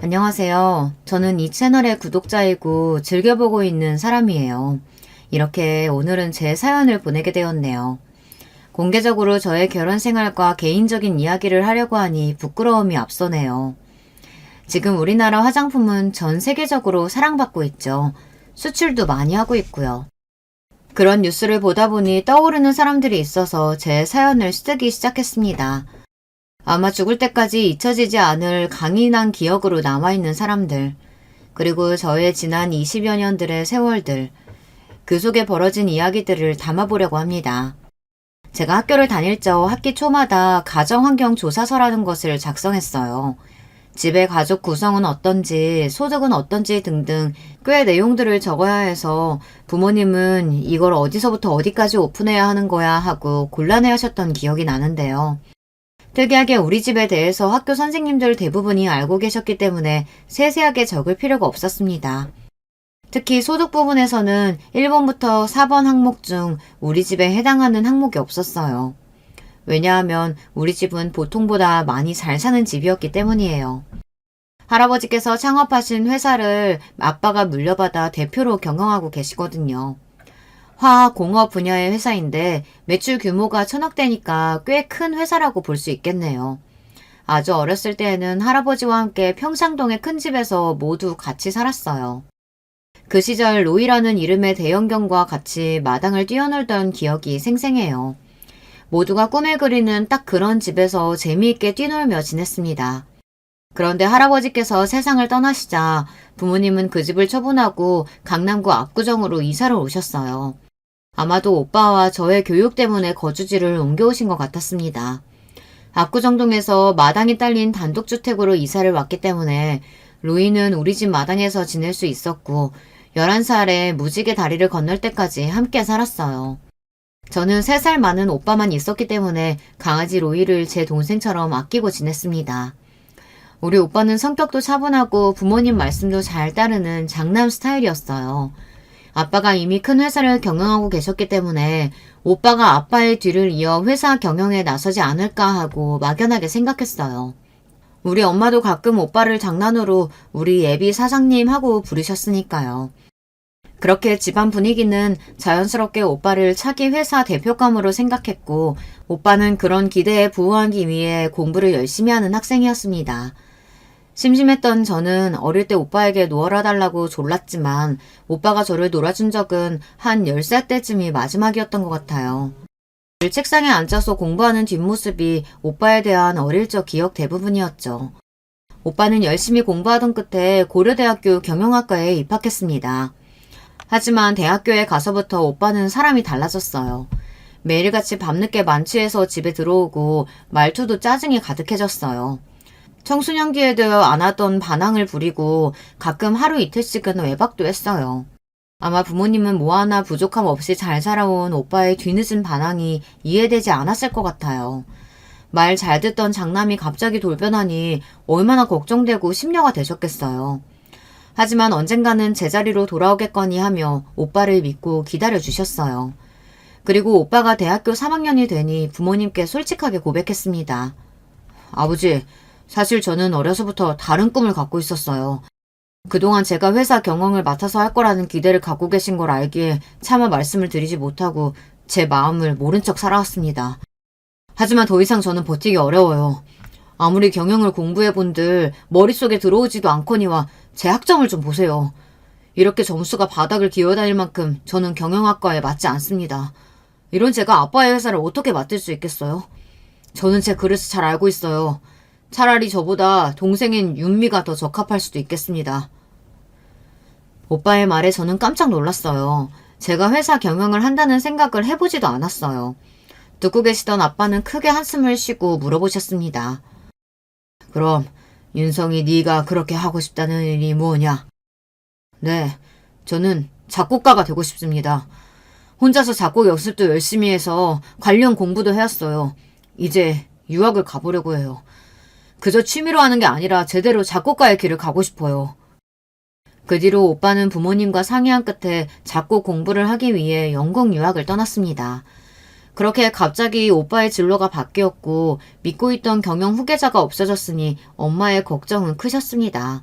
안녕하세요. 저는 이 채널의 구독자이고 즐겨보고 있는 사람이에요. 이렇게 오늘은 제 사연을 보내게 되었네요. 공개적으로 저의 결혼 생활과 개인적인 이야기를 하려고 하니 부끄러움이 앞서네요. 지금 우리나라 화장품은 전 세계적으로 사랑받고 있죠. 수출도 많이 하고 있고요. 그런 뉴스를 보다 보니 떠오르는 사람들이 있어서 제 사연을 쓰기 시작했습니다. 아마 죽을 때까지 잊혀지지 않을 강인한 기억으로 남아있는 사람들, 그리고 저의 지난 20여 년들의 세월들, 그 속에 벌어진 이야기들을 담아보려고 합니다. 제가 학교를 다닐 적 학기 초마다 가정환경조사서라는 것을 작성했어요. 집의 가족 구성은 어떤지, 소득은 어떤지 등등 꽤 내용들을 적어야 해서 부모님은 이걸 어디서부터 어디까지 오픈해야 하는 거야 하고 곤란해 하셨던 기억이 나는데요. 특이하게 우리 집에 대해서 학교 선생님들 대부분이 알고 계셨기 때문에 세세하게 적을 필요가 없었습니다. 특히 소득 부분에서는 1번부터 4번 항목 중 우리 집에 해당하는 항목이 없었어요. 왜냐하면 우리 집은 보통보다 많이 잘 사는 집이었기 때문이에요. 할아버지께서 창업하신 회사를 아빠가 물려받아 대표로 경영하고 계시거든요. 화학공업 분야의 회사인데 매출 규모가 천억대니까 꽤 큰 회사라고 볼 수 있겠네요. 아주 어렸을 때에는 할아버지와 함께 평창동의 큰 집에서 모두 같이 살았어요. 그 시절 로이라는 이름의 대형견과 같이 마당을 뛰어놀던 기억이 생생해요. 모두가 꿈에 그리는 딱 그런 집에서 재미있게 뛰놀며 지냈습니다. 그런데 할아버지께서 세상을 떠나시자 부모님은 그 집을 처분하고 강남구 압구정으로 이사를 오셨어요. 아마도 오빠와 저의 교육 때문에 거주지를 옮겨오신 것 같았습니다. 압구정동에서 마당이 딸린 단독주택으로 이사를 왔기 때문에 로이는 우리 집 마당에서 지낼 수 있었고 11살에 무지개 다리를 건널 때까지 함께 살았어요. 저는 3살 많은 오빠만 있었기 때문에 강아지 로이를 제 동생처럼 아끼고 지냈습니다. 우리 오빠는 성격도 차분하고 부모님 말씀도 잘 따르는 장남 스타일이었어요. 아빠가 이미 큰 회사를 경영하고 계셨기 때문에 오빠가 아빠의 뒤를 이어 회사 경영에 나서지 않을까 하고 막연하게 생각했어요. 우리 엄마도 가끔 오빠를 장난으로 우리 예비 사장님 하고 부르셨으니까요. 그렇게 집안 분위기는 자연스럽게 오빠를 차기 회사 대표감으로 생각했고 오빠는 그런 기대에 부응하기 위해 공부를 열심히 하는 학생이었습니다. 심심했던 저는 어릴 때 오빠에게 놀아 달라고 졸랐지만 오빠가 저를 놀아준 적은 한 10살 때쯤이 마지막이었던 것 같아요. 늘 책상에 앉아서 공부하는 뒷모습이 오빠에 대한 어릴 적 기억 대부분이었죠. 오빠는 열심히 공부하던 끝에 고려대학교 경영학과에 입학했습니다. 하지만 대학교에 가서부터 오빠는 사람이 달라졌어요. 매일같이 밤늦게 만취해서 집에 들어오고 말투도 짜증이 가득해졌어요. 청소년기에 되어 안 하던 반항을 부리고 가끔 하루 이틀씩은 외박도 했어요. 아마 부모님은 뭐 하나 부족함 없이 잘 살아온 오빠의 뒤늦은 반항이 이해되지 않았을 것 같아요. 말 잘 듣던 장남이 갑자기 돌변하니 얼마나 걱정되고 심려가 되셨겠어요. 하지만 언젠가는 제자리로 돌아오겠거니 하며 오빠를 믿고 기다려주셨어요. 그리고 오빠가 대학교 3학년이 되니 부모님께 솔직하게 고백했습니다. 아버지, 사실 저는 어려서부터 다른 꿈을 갖고 있었어요. 그동안 제가 회사 경영을 맡아서 할 거라는 기대를 갖고 계신 걸 알기에 차마 말씀을 드리지 못하고 제 마음을 모른 척 살아왔습니다. 하지만 더 이상 저는 버티기 어려워요. 아무리 경영을 공부해본들 머릿속에 들어오지도 않거니와 제 학점을 좀 보세요. 이렇게 점수가 바닥을 기어다닐 만큼 저는 경영학과에 맞지 않습니다. 이런 제가 아빠의 회사를 어떻게 맡을 수 있겠어요? 저는 제 그릇을 잘 알고 있어요. 차라리 저보다 동생인 윤미가 더 적합할 수도 있겠습니다. 오빠의 말에 저는 깜짝 놀랐어요. 제가 회사 경영을 한다는 생각을 해보지도 않았어요. 듣고 계시던 아빠는 크게 한숨을 쉬고 물어보셨습니다. 그럼 윤성이 네가 그렇게 하고 싶다는 일이 뭐냐? 네, 저는 작곡가가 되고 싶습니다. 혼자서 작곡 연습도 열심히 해서 관련 공부도 해왔어요. 이제 유학을 가보려고 해요. 그저 취미로 하는 게 아니라 제대로 작곡가의 길을 가고 싶어요. 그 뒤로 오빠는 부모님과 상의한 끝에 작곡 공부를 하기 위해 영국 유학을 떠났습니다. 그렇게 갑자기 오빠의 진로가 바뀌었고 믿고 있던 경영 후계자가 없어졌으니 엄마의 걱정은 크셨습니다.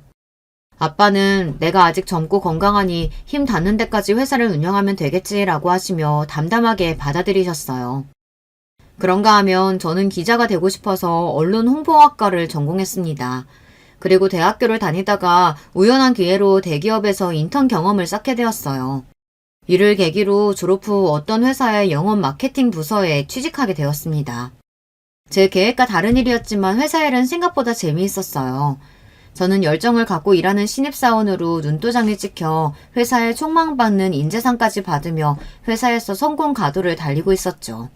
아빠는 내가 아직 젊고 건강하니 힘 닿는 데까지 회사를 운영하면 되겠지라고 하시며 담담하게 받아들이셨어요. 그런가 하면 저는 기자가 되고 싶어서 언론 홍보학과를 전공했습니다. 그리고 대학교를 다니다가 우연한 기회로 대기업에서 인턴 경험을 쌓게 되었어요. 이를 계기로 졸업 후 어떤 회사의 영업 마케팅 부서에 취직하게 되었습니다. 제 계획과 다른 일이었지만 회사 일은 생각보다 재미있었어요. 저는 열정을 갖고 일하는 신입사원으로 눈도장을 찍혀 회사에 촉망받는 인재상까지 받으며 회사에서 성공 가도를 달리고 있었죠.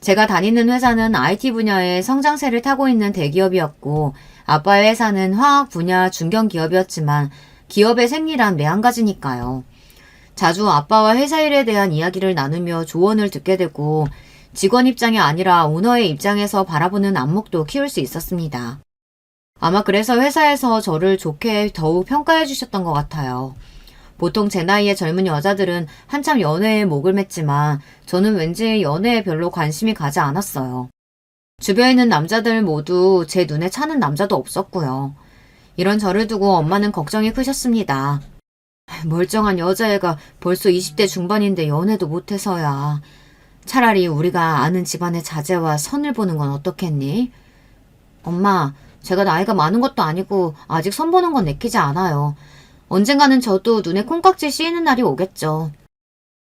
제가 다니는 회사는 IT 분야의 성장세를 타고 있는 대기업이었고 아빠의 회사는 화학 분야 중견기업이었지만 기업의 생리란 매한가지니까요. 자주 아빠와 회사 일에 대한 이야기를 나누며 조언을 듣게 되고 직원 입장이 아니라 오너의 입장에서 바라보는 안목도 키울 수 있었습니다. 아마 그래서 회사에서 저를 좋게 더욱 평가해 주셨던 것 같아요. 보통 제 나이의 젊은 여자들은 한참 연애에 목을 맸지만 저는 왠지 연애에 별로 관심이 가지 않았어요. 주변에 있는 남자들 모두 제 눈에 차는 남자도 없었고요. 이런 저를 두고 엄마는 걱정이 크셨습니다. 멀쩡한 여자애가 벌써 20대 중반인데 연애도 못해서야. 차라리 우리가 아는 집안의 자제와 선을 보는 건 어떻겠니? 엄마, 제가 나이가 많은 것도 아니고 아직 선 보는 건 내키지 않아요. 언젠가는 저도 눈에 콩깍지 씌이는 날이 오겠죠.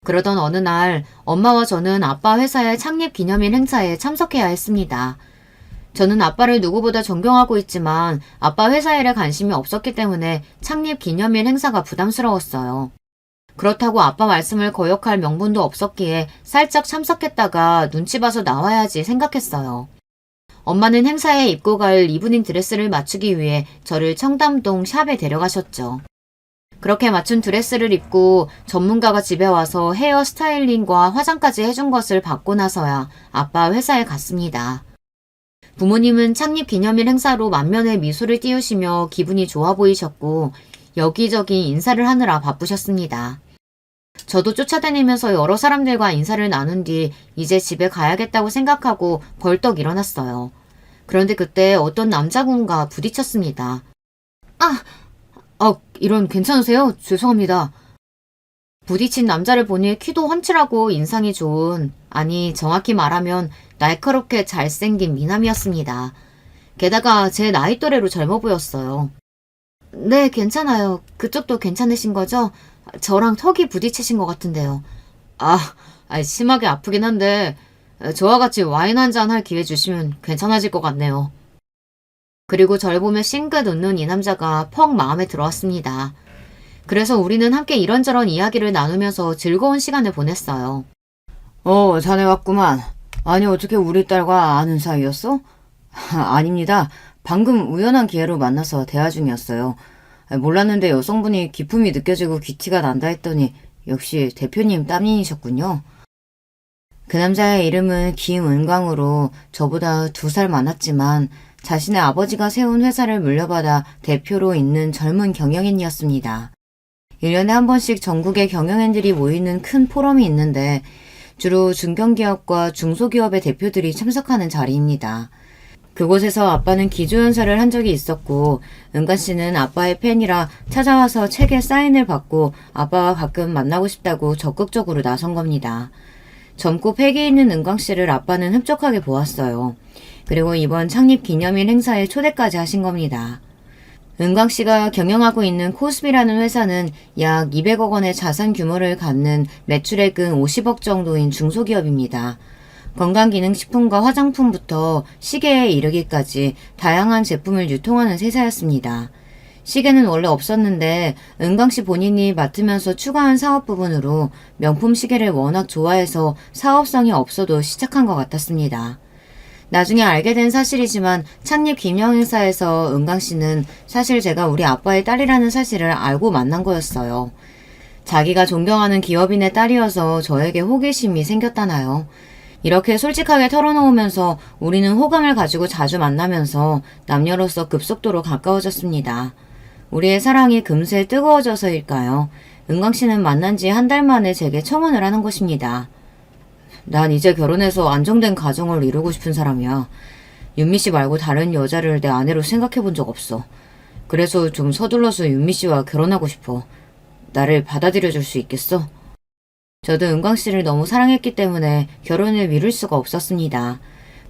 그러던 어느 날 엄마와 저는 아빠 회사의 창립 기념일 행사에 참석해야 했습니다. 저는 아빠를 누구보다 존경하고 있지만 아빠 회사 일에 관심이 없었기 때문에 창립 기념일 행사가 부담스러웠어요. 그렇다고 아빠 말씀을 거역할 명분도 없었기에 살짝 참석했다가 눈치 봐서 나와야지 생각했어요. 엄마는 행사에 입고 갈 이브닝 드레스를 맞추기 위해 저를 청담동 샵에 데려가셨죠. 그렇게 맞춘 드레스를 입고 전문가가 집에 와서 헤어 스타일링과 화장까지 해준 것을 받고 나서야 아빠 회사에 갔습니다. 부모님은 창립 기념일 행사로 만면에 미소를 띄우시며 기분이 좋아 보이셨고 여기저기 인사를 하느라 바쁘셨습니다. 저도 쫓아다니면서 여러 사람들과 인사를 나눈 뒤 이제 집에 가야겠다고 생각하고 벌떡 일어났어요. 그런데 그때 어떤 남자분과 부딪혔습니다. 이런 괜찮으세요? 죄송합니다. 부딪힌 남자를 보니 키도 훤칠하고 인상이 좋은, 아니 정확히 말하면 날카롭게 잘생긴 미남이었습니다. 게다가 제 나이 또래로 젊어 보였어요. 네, 괜찮아요. 그쪽도 괜찮으신 거죠? 저랑 턱이 부딪히신 것 같은데요. 심하게 아프긴 한데 저와 같이 와인 한잔 할 기회 주시면 괜찮아질 것 같네요. 그리고 절 보며 싱긋 웃는 이 남자가 퍽 마음에 들어왔습니다. 그래서 우리는 함께 이런저런 이야기를 나누면서 즐거운 시간을 보냈어요. 자네 왔구만. 아니 어떻게 우리 딸과 아는 사이였어? 아닙니다. 방금 우연한 기회로 만나서 대화 중이었어요. 몰랐는데 여성분이 기품이 느껴지고 귀티가 난다 했더니 역시 대표님 따님이셨군요. 그 남자의 이름은 김은광으로 저보다 2살 많았지만 자신의 아버지가 세운 회사를 물려받아 대표로 있는 젊은 경영인이었습니다. 1년에 한 번씩 전국의 경영인들이 모이는 큰 포럼이 있는데 주로 중견기업과 중소기업의 대표들이 참석하는 자리입니다. 그곳에서 아빠는 기조연설을 한 적이 있었고 은가 씨는 아빠의 팬이라 찾아와서 책에 사인을 받고 아빠와 가끔 만나고 싶다고 적극적으로 나선 겁니다. 젊고 패기 있는 은광 씨를 아빠는 흡족하게 보았어요. 그리고 이번 창립 기념일 행사에 초대까지 하신 겁니다. 은광 씨가 경영하고 있는 코스비라는 회사는 약 200억 원의 자산 규모를 갖는 매출액은 50억 정도인 중소기업입니다. 건강기능식품과 화장품부터 시계에 이르기까지 다양한 제품을 유통하는 회사였습니다. 시계는 원래 없었는데 은광 씨 본인이 맡으면서 추가한 사업 부분으로 명품 시계를 워낙 좋아해서 사업성이 없어도 시작한 것 같았습니다. 나중에 알게 된 사실이지만 창립 기념행사에서 은광 씨는 사실 제가 우리 아빠의 딸이라는 사실을 알고 만난 거였어요. 자기가 존경하는 기업인의 딸이어서 저에게 호기심이 생겼다나요. 이렇게 솔직하게 털어놓으면서 우리는 호감을 가지고 자주 만나면서 남녀로서 급속도로 가까워졌습니다. 우리의 사랑이 금세 뜨거워져서일까요? 은광 씨는 만난 지 1달 만에 제게 청혼을 하는 것입니다. 난 이제 결혼해서 안정된 가정을 이루고 싶은 사람이야. 윤미 씨 말고 다른 여자를 내 아내로 생각해 본 적 없어. 그래서 좀 서둘러서 윤미 씨와 결혼하고 싶어. 나를 받아들여 줄 수 있겠어? 저도 은광 씨를 너무 사랑했기 때문에 결혼을 미룰 수가 없었습니다.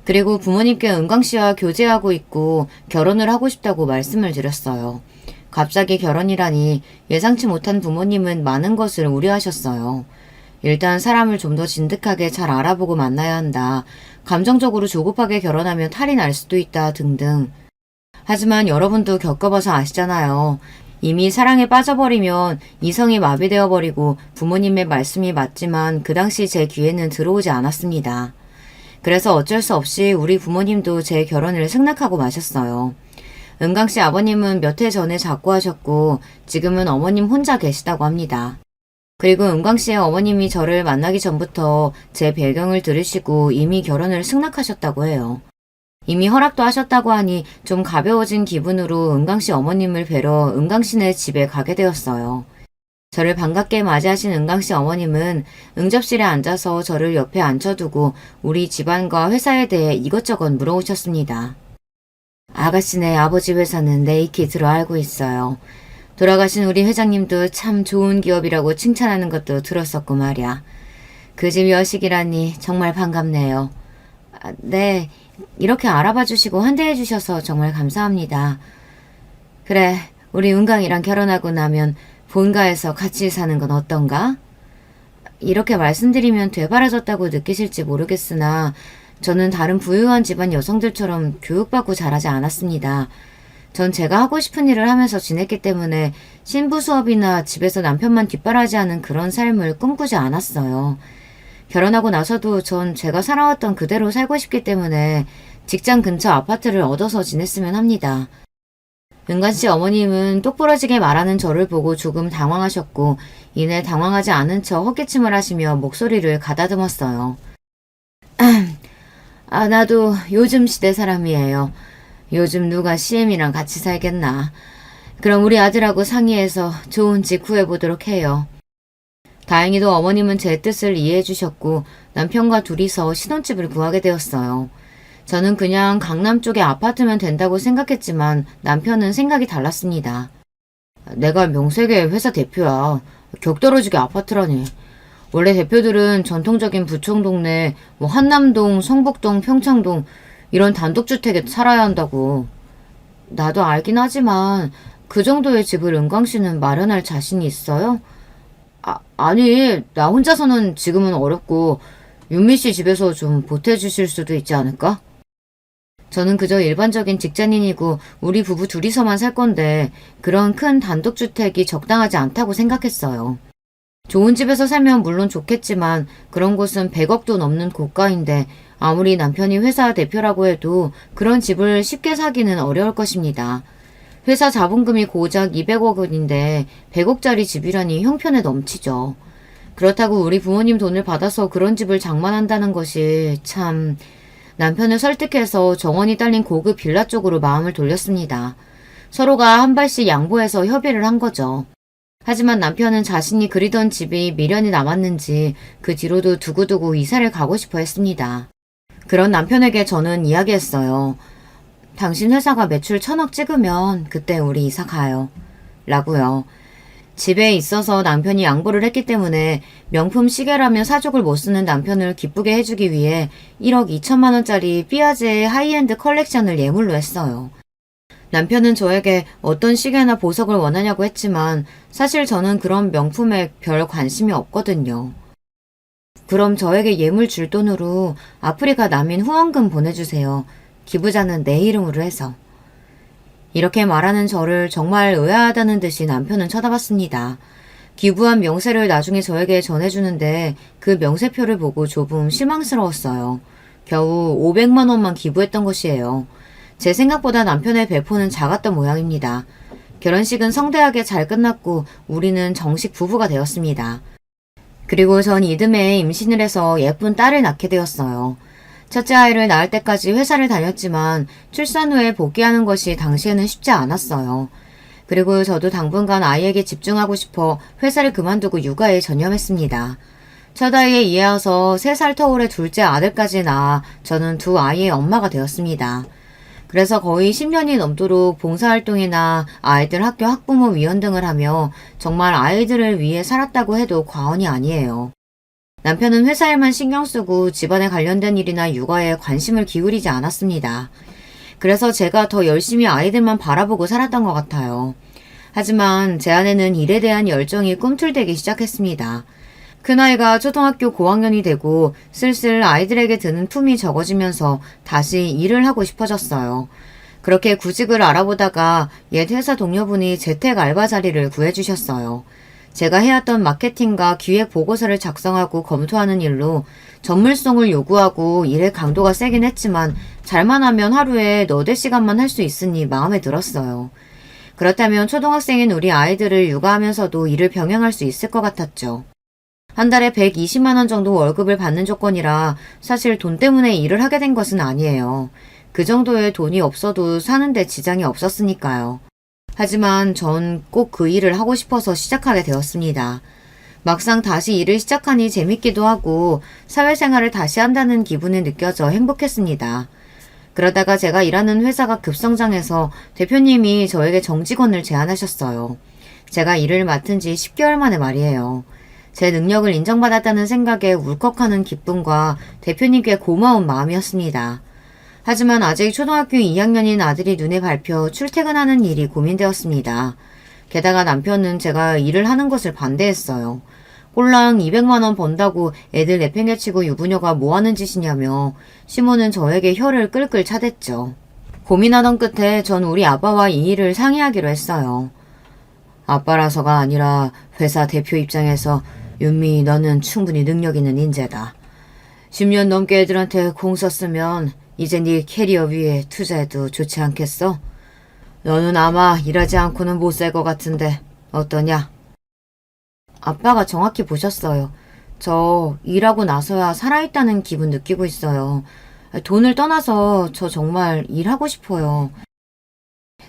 그리고 부모님께 은광 씨와 교제하고 있고 결혼을 하고 싶다고 말씀을 드렸어요. 갑자기 결혼이라니 예상치 못한 부모님은 많은 것을 우려하셨어요. 일단 사람을 좀 더 진득하게 잘 알아보고 만나야 한다. 감정적으로 조급하게 결혼하면 탈이 날 수도 있다 등등. 하지만 여러분도 겪어봐서 아시잖아요. 이미 사랑에 빠져버리면 이성이 마비되어버리고 부모님의 말씀이 맞지만 그 당시 제 귀에는 들어오지 않았습니다. 그래서 어쩔 수 없이 우리 부모님도 제 결혼을 승낙하고 마셨어요. 은강 씨 아버님은 몇 해 전에 작고하셨고 지금은 어머님 혼자 계시다고 합니다. 그리고 은광 씨의 어머님이 저를 만나기 전부터 제 배경을 들으시고 이미 결혼을 승낙하셨다고 해요. 이미 허락도 하셨다고 하니 좀 가벼워진 기분으로 은광 씨 어머님을 뵈러 은광 씨네 집에 가게 되었어요. 저를 반갑게 맞이하신 은광 씨 어머님은 응접실에 앉아서 저를 옆에 앉혀두고 우리 집안과 회사에 대해 이것저것 물어오셨습니다. 아가씨네 아버지 회사는 네이키드로 알고 있어요. 돌아가신 우리 회장님도 참 좋은 기업이라고 칭찬하는 것도 들었었고 말이야. 그 집 여식이라니 정말 반갑네요. 네, 이렇게 알아봐 주시고 환대해 주셔서 정말 감사합니다. 그래, 우리 은강이랑 결혼하고 나면 본가에서 같이 사는 건 어떤가? 이렇게 말씀드리면 되바라졌다고 느끼실지 모르겠으나 저는 다른 부유한 집안 여성들처럼 교육받고 자라지 않았습니다. 전 제가 하고 싶은 일을 하면서 지냈기 때문에 신부 수업이나 집에서 남편만 뒷바라지하는 그런 삶을 꿈꾸지 않았어요. 결혼하고 나서도 전 제가 살아왔던 그대로 살고 싶기 때문에 직장 근처 아파트를 얻어서 지냈으면 합니다. 은관 씨 어머님은 똑부러지게 말하는 저를 보고 조금 당황하셨고 이내 당황하지 않은 척 헛기침을 하시며 목소리를 가다듬었어요. 나도 요즘 시대 사람이에요. 요즘 누가 CM이랑 같이 살겠나. 그럼 우리 아들하고 상의해서 좋은 집 구해보도록 해요. 다행히도 어머님은 제 뜻을 이해해 주셨고 남편과 둘이서 신혼집을 구하게 되었어요. 저는 그냥 강남 쪽에 아파트면 된다고 생각했지만 남편은 생각이 달랐습니다. 내가 명색의 회사 대표야. 격떨어지게 아파트라니. 원래 대표들은 전통적인 부촌 동네, 한남동, 성북동, 평창동 이런 단독주택에 살아야 한다고. 나도 알긴 하지만 그 정도의 집을 은광 씨는 마련할 자신이 있어요? 아니, 나 혼자서는 지금은 어렵고 윤미 씨 집에서 좀 보태주실 수도 있지 않을까? 저는 그저 일반적인 직장인이고 우리 부부 둘이서만 살 건데 그런 큰 단독주택이 적당하지 않다고 생각했어요. 좋은 집에서 살면 물론 좋겠지만 그런 곳은 100억도 넘는 고가인데 아무리 남편이 회사 대표라고 해도 그런 집을 쉽게 사기는 어려울 것입니다. 회사 자본금이 고작 200억 원인데 100억짜리 집이라니 형편에 넘치죠. 그렇다고 우리 부모님 돈을 받아서 그런 집을 장만한다는 것이 참... 남편을 설득해서 정원이 딸린 고급 빌라 쪽으로 마음을 돌렸습니다. 서로가 한 발씩 양보해서 협의를 한 거죠. 하지만 남편은 자신이 그리던 집이 미련이 남았는지 그 뒤로도 두고두고 이사를 가고 싶어 했습니다. 그런 남편에게 저는 이야기했어요. 당신 회사가 매출 1000억 찍으면 그때 우리 이사 가요. 라고요. 집에 있어서 남편이 양보를 했기 때문에 명품 시계라며 사족을 못 쓰는 남편을 기쁘게 해주기 위해 1억 2천만 원짜리 삐아제의 하이엔드 컬렉션을 예물로 했어요. 남편은 저에게 어떤 시계나 보석을 원하냐고 했지만 사실 저는 그런 명품에 별 관심이 없거든요. 그럼 저에게 예물 줄 돈으로 아프리카 난민 후원금 보내주세요. 기부자는 내 이름으로 해서. 이렇게 말하는 저를 정말 의아하다는 듯이 남편은 쳐다봤습니다. 기부한 명세를 나중에 저에게 전해주는데 그 명세표를 보고 조금 실망스러웠어요. 겨우 500만 원만 기부했던 것이에요. 제 생각보다 남편의 배포는 작았던 모양입니다. 결혼식은 성대하게 잘 끝났고 우리는 정식 부부가 되었습니다. 그리고 전 이듬해 임신을 해서 예쁜 딸을 낳게 되었어요. 첫째 아이를 낳을 때까지 회사를 다녔지만 출산 후에 복귀하는 것이 당시에는 쉽지 않았어요. 그리고 저도 당분간 아이에게 집중하고 싶어 회사를 그만두고 육아에 전념했습니다. 첫 아이에 이어서 3살 터울의 둘째 아들까지 낳아 저는 두 아이의 엄마가 되었습니다. 그래서 거의 10년이 넘도록 봉사활동이나 아이들 학교 학부모 위원 등을 하며 정말 아이들을 위해 살았다고 해도 과언이 아니에요. 남편은 회사 일만 신경 쓰고 집안에 관련된 일이나 육아에 관심을 기울이지 않았습니다. 그래서 제가 더 열심히 아이들만 바라보고 살았던 것 같아요. 하지만 제 안에는 일에 대한 열정이 꿈틀대기 시작했습니다. 큰아이가 초등학교 고학년이 되고 슬슬 아이들에게 드는 품이 적어지면서 다시 일을 하고 싶어졌어요. 그렇게 구직을 알아보다가 옛 회사 동료분이 재택 알바 자리를 구해주셨어요. 제가 해왔던 마케팅과 기획 보고서를 작성하고 검토하는 일로 전문성을 요구하고 일의 강도가 세긴 했지만 잘만 하면 하루에 너댓 시간만 할 수 있으니 마음에 들었어요. 그렇다면 초등학생인 우리 아이들을 육아하면서도 일을 병행할 수 있을 것 같았죠. 한 달에 120만 원 정도 월급을 받는 조건이라 사실 돈 때문에 일을 하게 된 것은 아니에요. 그 정도의 돈이 없어도 사는데 지장이 없었으니까요. 하지만 전 꼭 그 일을 하고 싶어서 시작하게 되었습니다. 막상 다시 일을 시작하니 재밌기도 하고 사회생활을 다시 한다는 기분이 느껴져 행복했습니다. 그러다가 제가 일하는 회사가 급성장해서 대표님이 저에게 정직원을 제안하셨어요. 제가 일을 맡은 지 10개월 만에 말이에요. 제 능력을 인정받았다는 생각에 울컥하는 기쁨과 대표님께 고마운 마음이었습니다. 하지만 아직 초등학교 2학년인 아들이 눈에 밟혀 출퇴근하는 일이 고민되었습니다. 게다가 남편은 제가 일을 하는 것을 반대했어요. 꼴랑 200만 원 번다고 애들 내팽개치고 유부녀가 뭐하는 짓이냐며 시모는 저에게 혀를 끌끌 차댔죠. 고민하던 끝에 전 우리 아빠와 이 일을 상의하기로 했어요. 아빠라서가 아니라 회사 대표 입장에서 윤미 너는 충분히 능력 있는 인재다. 10년 넘게 애들한테 공 썼으면 이제 네 캐리어 위에 투자해도 좋지 않겠어? 너는 아마 일하지 않고는 못 살 것 같은데 어떠냐? 아빠가 정확히 보셨어요. 저 일하고 나서야 살아있다는 기분 느끼고 있어요. 돈을 떠나서 저 정말 일하고 싶어요.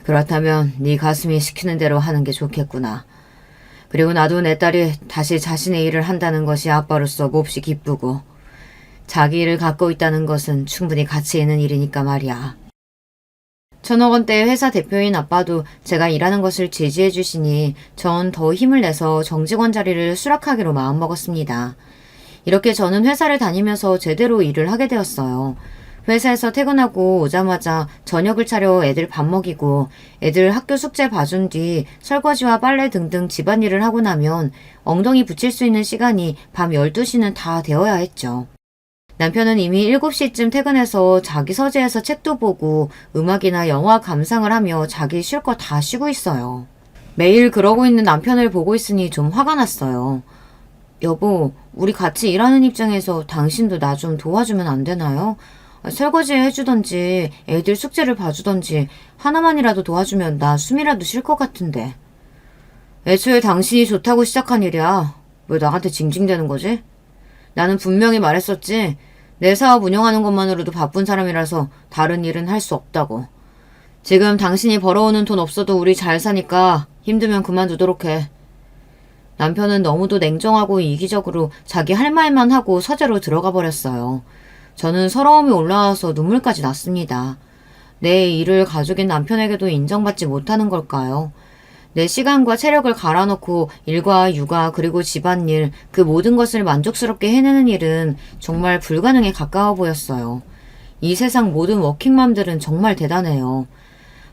그렇다면 네 가슴이 시키는 대로 하는 게 좋겠구나. 그리고 나도 내 딸이 다시 자신의 일을 한다는 것이 아빠로서 몹시 기쁘고 자기 일을 갖고 있다는 것은 충분히 가치 있는 일이니까 말이야. 1,000억 원대의 회사 대표인 아빠도 제가 일하는 것을 지지해 주시니 전 더 힘을 내서 정직원 자리를 수락하기로 마음먹었습니다. 이렇게 저는 회사를 다니면서 제대로 일을 하게 되었어요. 회사에서 퇴근하고 오자마자 저녁을 차려 애들 밥 먹이고 애들 학교 숙제 봐준 뒤 설거지와 빨래 등등 집안일을 하고 나면 엉덩이 붙일 수 있는 시간이 밤 12시는 다 되어야 했죠. 남편은 이미 7시쯤 퇴근해서 자기 서재에서 책도 보고 음악이나 영화 감상을 하며 자기 쉴 거 다 쉬고 있어요. 매일 그러고 있는 남편을 보고 있으니 좀 화가 났어요. 여보, 우리 같이 일하는 입장에서 당신도 나 좀 도와주면 안 되나요? 설거지 해주던지 애들 숙제를 봐주던지 하나만이라도 도와주면 나 숨이라도 쉴 것 같은데. 애초에 당신이 좋다고 시작한 일이야. 왜 나한테 징징대는 거지? 나는 분명히 말했었지. 내 사업 운영하는 것만으로도 바쁜 사람이라서 다른 일은 할 수 없다고. 지금 당신이 벌어오는 돈 없어도 우리 잘 사니까 힘들면 그만두도록 해. 남편은 너무도 냉정하고 이기적으로 자기 할 말만 하고 서재로 들어가 버렸어요. 저는 서러움이 올라와서 눈물까지 났습니다. 내 일을 가족인 남편에게도 인정받지 못하는 걸까요? 내 시간과 체력을 갈아넣고 일과 육아 그리고 집안일 그 모든 것을 만족스럽게 해내는 일은 정말 불가능에 가까워 보였어요. 이 세상 모든 워킹맘들은 정말 대단해요.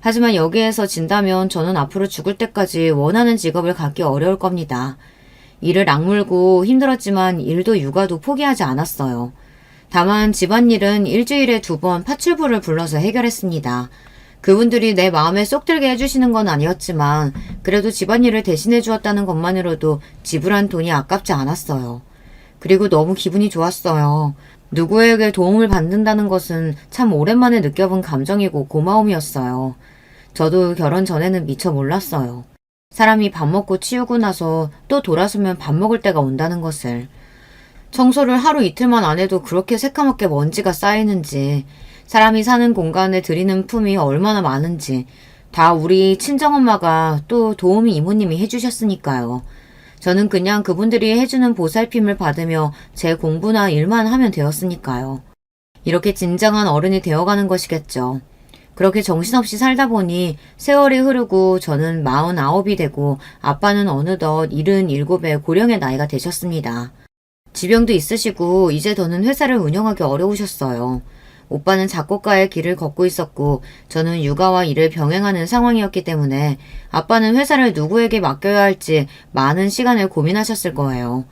하지만 여기에서 진다면 저는 앞으로 죽을 때까지 원하는 직업을 갖기 어려울 겁니다. 일을 악물고 힘들었지만 일도 육아도 포기하지 않았어요. 다만 집안일은 일주일에 2번 파출부를 불러서 해결했습니다. 그분들이 내 마음에 쏙 들게 해주시는 건 아니었지만 그래도 집안일을 대신해 주었다는 것만으로도 지불한 돈이 아깝지 않았어요. 그리고 너무 기분이 좋았어요. 누구에게 도움을 받는다는 것은 참 오랜만에 느껴본 감정이고 고마움이었어요. 저도 결혼 전에는 미처 몰랐어요. 사람이 밥 먹고 치우고 나서 또 돌아서면 밥 먹을 때가 온다는 것을. 청소를 하루 이틀만 안 해도 그렇게 새까맣게 먼지가 쌓이는지, 사람이 사는 공간에 들이는 품이 얼마나 많은지 다 우리 친정엄마가 또 도우미 이모님이 해주셨으니까요. 저는 그냥 그분들이 해주는 보살핌을 받으며 제 공부나 일만 하면 되었으니까요. 이렇게 진정한 어른이 되어가는 것이겠죠. 그렇게 정신없이 살다 보니 세월이 흐르고 저는 49이 되고 아빠는 어느덧 77의 고령의 나이가 되셨습니다. 지병도 있으시고 이제 더는 회사를 운영하기 어려우셨어요. 오빠는 작곡가의 길을 걷고 있었고 저는 육아와 일을 병행하는 상황이었기 때문에 아빠는 회사를 누구에게 맡겨야 할지 많은 시간을 고민하셨을 거예요.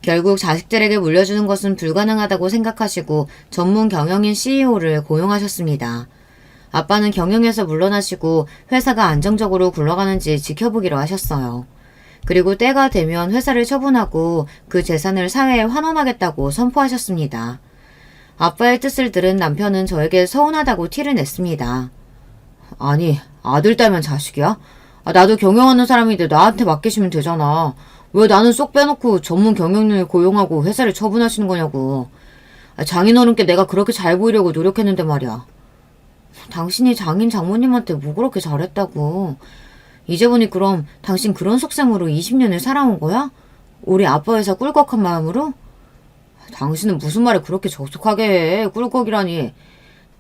결국 자식들에게 물려주는 것은 불가능하다고 생각하시고 전문 경영인 CEO를 고용하셨습니다. 아빠는 경영에서 물러나시고 회사가 안정적으로 굴러가는지 지켜보기로 하셨어요. 그리고 때가 되면 회사를 처분하고 그 재산을 사회에 환원하겠다고 선포하셨습니다. 아빠의 뜻을 들은 남편은 저에게 서운하다고 티를 냈습니다. 아니, 아들 딸면 자식이야? 나도 경영하는 사람인데 나한테 맡기시면 되잖아. 왜 나는 쏙 빼놓고 전문 경영인을 고용하고 회사를 처분하시는 거냐고. 장인어른께 내가 그렇게 잘 보이려고 노력했는데 말이야. 당신이 장인 장모님한테 뭐 그렇게 잘했다고. 이제 보니 그럼 당신 그런 속셈으로 20년을 살아온 거야? 우리 아빠 회사 꿀꺽한 마음으로? 당신은 무슨 말을 그렇게 적속하게 해. 꿀꺽이라니.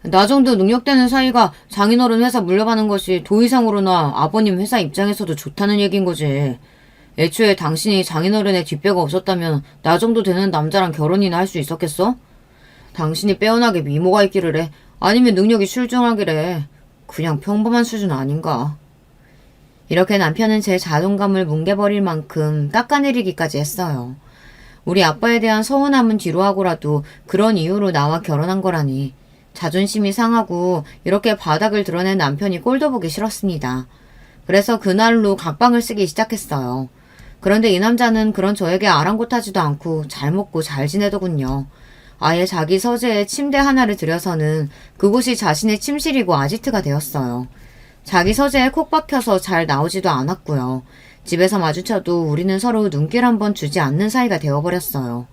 나 정도 능력되는 사이가 장인어른 회사 물려받는 것이 도의상으로나 아버님 회사 입장에서도 좋다는 얘기인 거지. 애초에 당신이 장인어른의 뒷배가 없었다면 나 정도 되는 남자랑 결혼이나 할 수 있었겠어? 당신이 빼어나게 미모가 있기를 해. 아니면 능력이 출중하기래. 그냥 평범한 수준 아닌가. 이렇게 남편은 제 자존감을 뭉개버릴 만큼 깎아내리기까지 했어요. 우리 아빠에 대한 서운함은 뒤로 하고라도 그런 이유로 나와 결혼한 거라니. 자존심이 상하고 이렇게 바닥을 드러낸 남편이 꼴도 보기 싫었습니다. 그래서 그날로 각방을 쓰기 시작했어요. 그런데 이 남자는 그런 저에게 아랑곳하지도 않고 잘 먹고 잘 지내더군요. 아예 자기 서재에 침대 하나를 들여서는 그곳이 자신의 침실이고 아지트가 되었어요. 자기 서재에 콕 박혀서 잘 나오지도 않았고요. 집에서 마주쳐도 우리는 서로 눈길 한번 주지 않는 사이가 되어버렸어요.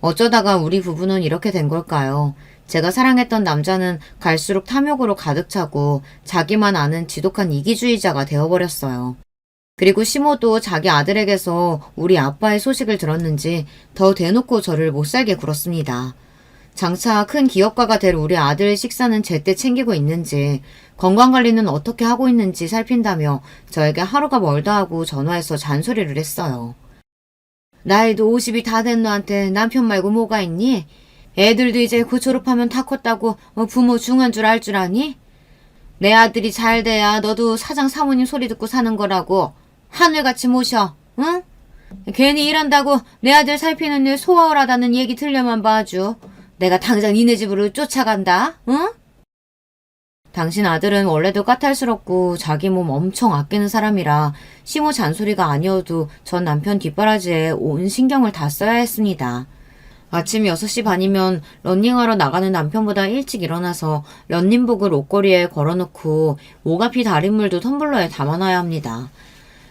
어쩌다가 우리 부부는 이렇게 된 걸까요? 제가 사랑했던 남자는 갈수록 탐욕으로 가득 차고 자기만 아는 지독한 이기주의자가 되어버렸어요. 그리고 시모도 자기 아들에게서 우리 아빠의 소식을 들었는지 더 대놓고 저를 못살게 굴었습니다. 장차 큰 기업가가 될 우리 아들의 식사는 제때 챙기고 있는지, 건강관리는 어떻게 하고 있는지 살핀다며 저에게 하루가 멀다 하고 전화해서 잔소리를 했어요. 나이도 50이 다 된 너한테 남편 말고 뭐가 있니? 애들도 이제 곧 졸업하면 다 컸다고 부모 중한 줄 알 줄 아니? 내 아들이 잘 돼야 너도 사장 사모님 소리 듣고 사는 거라고. 하늘같이 모셔, 응? 괜히 일한다고 내 아들 살피는 일 소홀하다는 얘기 들려만 봐주. 내가 당장 니네 집으로 쫓아간다, 응? 당신 아들은 원래도 까탈스럽고 자기 몸 엄청 아끼는 사람이라 시모 잔소리가 아니어도 전 남편 뒷바라지에 온 신경을 다 써야 했습니다. 아침 6시 반이면 러닝하러 나가는 남편보다 일찍 일어나서 런닝복을 옷걸이에 걸어놓고 오가피 달인물도 텀블러에 담아놔야 합니다.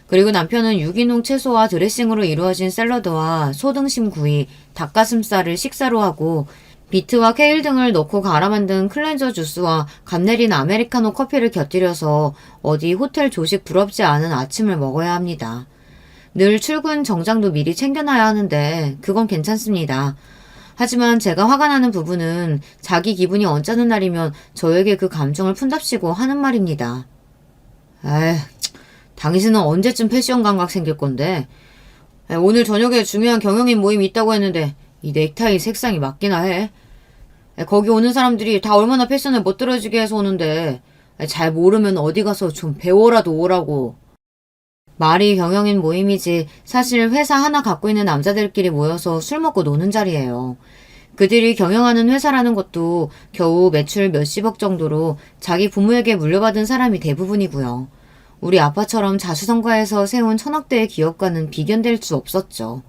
그리고 남편은 유기농 채소와 드레싱으로 이루어진 샐러드와 소등심 구이, 닭가슴살을 식사로 하고 비트와 케일 등을 넣고 갈아 만든 클렌저 주스와 감 내린 아메리카노 커피를 곁들여서 어디 호텔 조식 부럽지 않은 아침을 먹어야 합니다. 늘 출근 정장도 미리 챙겨놔야 하는데 그건 괜찮습니다. 하지만 제가 화가 나는 부분은 자기 기분이 언짢은 날이면 저에게 그 감정을 푼답시고 하는 말입니다. 에이, 당신은 언제쯤 패션 감각 생길 건데? 오늘 저녁에 중요한 경영인 모임이 있다고 했는데 이 넥타이 색상이 맞기나 해. 거기 오는 사람들이 다 얼마나 패션을 멋들어지게 해서 오는데 잘 모르면 어디 가서 좀 배워라도 오라고. 말이 경영인 모임이지 사실 회사 하나 갖고 있는 남자들끼리 모여서 술 먹고 노는 자리예요. 그들이 경영하는 회사라는 것도 겨우 매출 몇십억 정도로 자기 부모에게 물려받은 사람이 대부분이고요. 우리 아빠처럼 자수성가해서 세운 천억대의 기업과는 비견될 수 없었죠.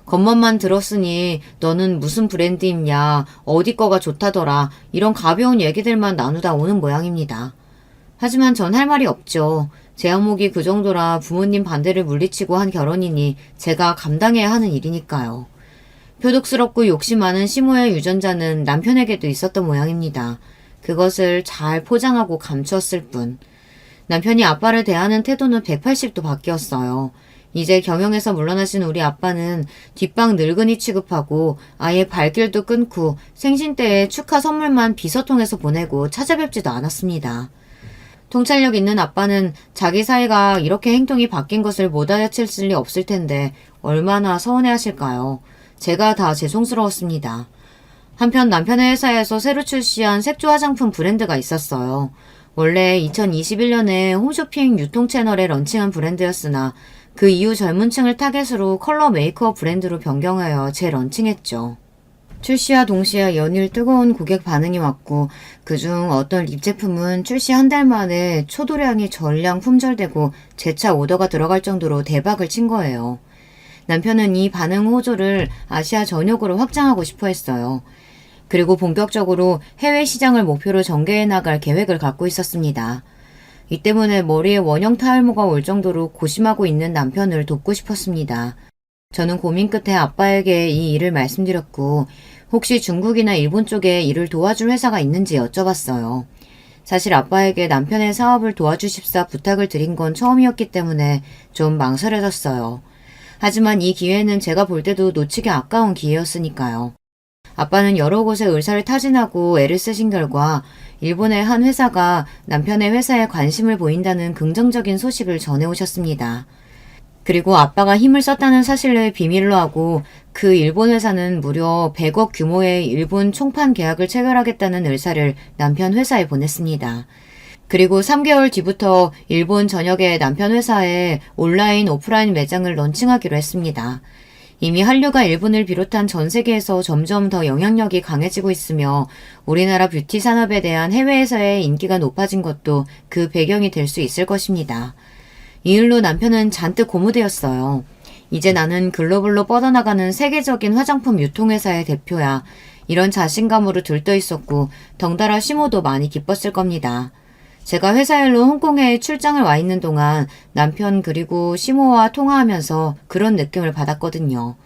겉멋만 들었으니 너는 무슨 브랜드 입냐, 어디 거가 좋다더라 이런 가벼운 얘기들만 나누다 오는 모양입니다. 하지만 전 할 말이 없죠. 제 안목이 그 정도라 부모님 반대를 물리치고 한 결혼이니 제가 감당해야 하는 일이니까요. 표독스럽고 욕심 많은 시모의 유전자는 남편에게도 있었던 모양입니다. 그것을 잘 포장하고 감추었을 뿐. 남편이 아빠를 대하는 태도는 180도 바뀌었어요. 이제 경영에서 물러나신 우리 아빠는 뒷방 늙은이 취급하고 아예 발길도 끊고 생신 때에 축하 선물만 비서통해서 보내고 찾아뵙지도 않았습니다. 통찰력 있는 아빠는 자기 사이가 이렇게 행동이 바뀐 것을 못 알아챘을 리 없을 텐데 얼마나 서운해하실까요? 제가 다 죄송스러웠습니다. 한편 남편의 회사에서 새로 출시한 색조 화장품 브랜드가 있었어요. 원래 2021년에 홈쇼핑 유통 채널에 런칭한 브랜드였으나 그 이후 젊은 층을 타겟으로 컬러 메이크업 브랜드로 변경하여 재런칭했죠. 출시와 동시에 연일 뜨거운 고객 반응이 왔고 그중 어떤 립 제품은 출시 한 달 만에 초도량이 전량 품절되고 재차 오더가 들어갈 정도로 대박을 친 거예요. 남편은 이 반응 호조를 아시아 전역으로 확장하고 싶어 했어요. 그리고 본격적으로 해외 시장을 목표로 전개해 나갈 계획을 갖고 있었습니다. 이 때문에 머리에 원형 탈모가 올 정도로 고심하고 있는 남편을 돕고 싶었습니다. 저는 고민 끝에 아빠에게 이 일을 말씀드렸고 혹시 중국이나 일본 쪽에 일을 도와줄 회사가 있는지 여쭤봤어요. 사실 아빠에게 남편의 사업을 도와주십사 부탁을 드린 건 처음이었기 때문에 좀 망설여졌어요. 하지만 이 기회는 제가 볼 때도 놓치기 아까운 기회였으니까요. 아빠는 여러 곳에 의사를 타진하고 애를 쓰신 결과 일본의 한 회사가 남편의 회사에 관심을 보인다는 긍정적인 소식을 전해오셨습니다. 그리고 아빠가 힘을 썼다는 사실을 비밀로 하고 그 일본 회사는 무려 100억 규모의 일본 총판 계약을 체결하겠다는 의사를 남편 회사에 보냈습니다. 그리고 3개월 뒤부터 일본 전역의 남편 회사에 온라인 오프라인 매장을 런칭하기로 했습니다. 이미 한류가 일본을 비롯한 전 세계에서 점점 더 영향력이 강해지고 있으며 우리나라 뷰티 산업에 대한 해외에서의 인기가 높아진 것도 그 배경이 될 수 있을 것입니다. 이 일로 남편은 잔뜩 고무되었어요. 이제 나는 글로벌로 뻗어나가는 세계적인 화장품 유통회사의 대표야. 이런 자신감으로 들떠 있었고 덩달아 시모도 많이 기뻤을 겁니다. 제가 회사 일로 홍콩에 출장을 와 있는 동안 남편 그리고 시모와 통화하면서 그런 느낌을 받았거든요.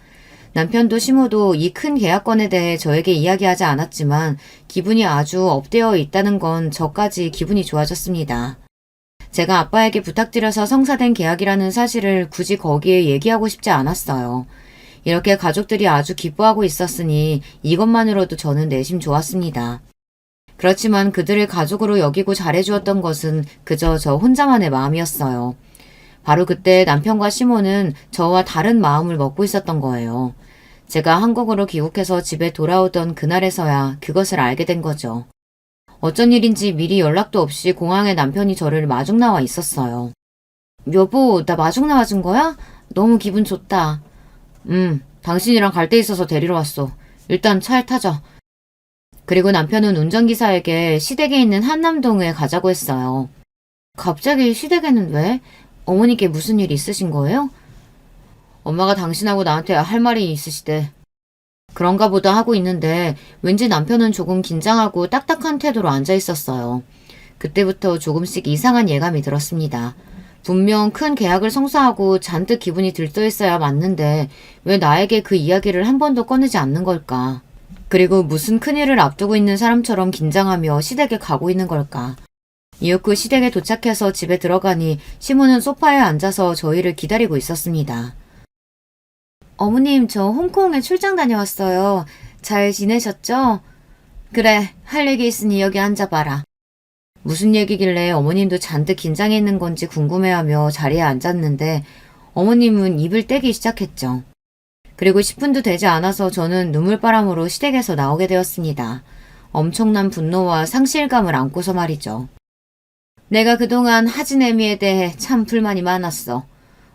남편도 시모도 이 큰 계약건에 대해 저에게 이야기하지 않았지만 기분이 아주 업되어 있다는 건 저까지 기분이 좋아졌습니다. 제가 아빠에게 부탁드려서 성사된 계약이라는 사실을 굳이 거기에 얘기하고 싶지 않았어요. 이렇게 가족들이 아주 기뻐하고 있었으니 이것만으로도 저는 내심 좋았습니다. 그렇지만 그들을 가족으로 여기고 잘해주었던 것은 그저 저 혼자만의 마음이었어요. 바로 그때 남편과 시모는 저와 다른 마음을 먹고 있었던 거예요. 제가 한국으로 귀국해서 집에 돌아오던 그날에서야 그것을 알게 된 거죠. 어쩐 일인지 미리 연락도 없이 공항에 남편이 저를 마중 나와 있었어요. 여보, 나 마중 나와준 거야? 너무 기분 좋다. 당신이랑 갈 데 있어서 데리러 왔어. 일단 차에 타자. 그리고 남편은 운전기사에게 시댁에 있는 한남동에 가자고 했어요. 갑자기 시댁에는 왜? 어머니께 무슨 일 있으신 거예요? 엄마가 당신하고 나한테 할 말이 있으시대. 그런가 보다 하고 있는데 왠지 남편은 조금 긴장하고 딱딱한 태도로 앉아 있었어요. 그때부터 조금씩 이상한 예감이 들었습니다. 분명 큰 계약을 성사하고 잔뜩 기분이 들떠 있어야 맞는데 왜 나에게 그 이야기를 한 번도 꺼내지 않는 걸까? 그리고 무슨 큰일을 앞두고 있는 사람처럼 긴장하며 시댁에 가고 있는 걸까? 이윽고 시댁에 도착해서 집에 들어가니 시모는 소파에 앉아서 저희를 기다리고 있었습니다. 어머님, 저 홍콩에 출장 다녀왔어요. 잘 지내셨죠? 그래, 할 얘기 있으니 여기 앉아봐라. 무슨 얘기길래 어머님도 잔뜩 긴장해 있는 건지 궁금해하며 자리에 앉았는데 어머님은 입을 떼기 시작했죠. 그리고 10분도 되지 않아서 저는 눈물바람으로 시댁에서 나오게 되었습니다. 엄청난 분노와 상실감을 안고서 말이죠. 내가 그동안 하진애미에 대해 참 불만이 많았어.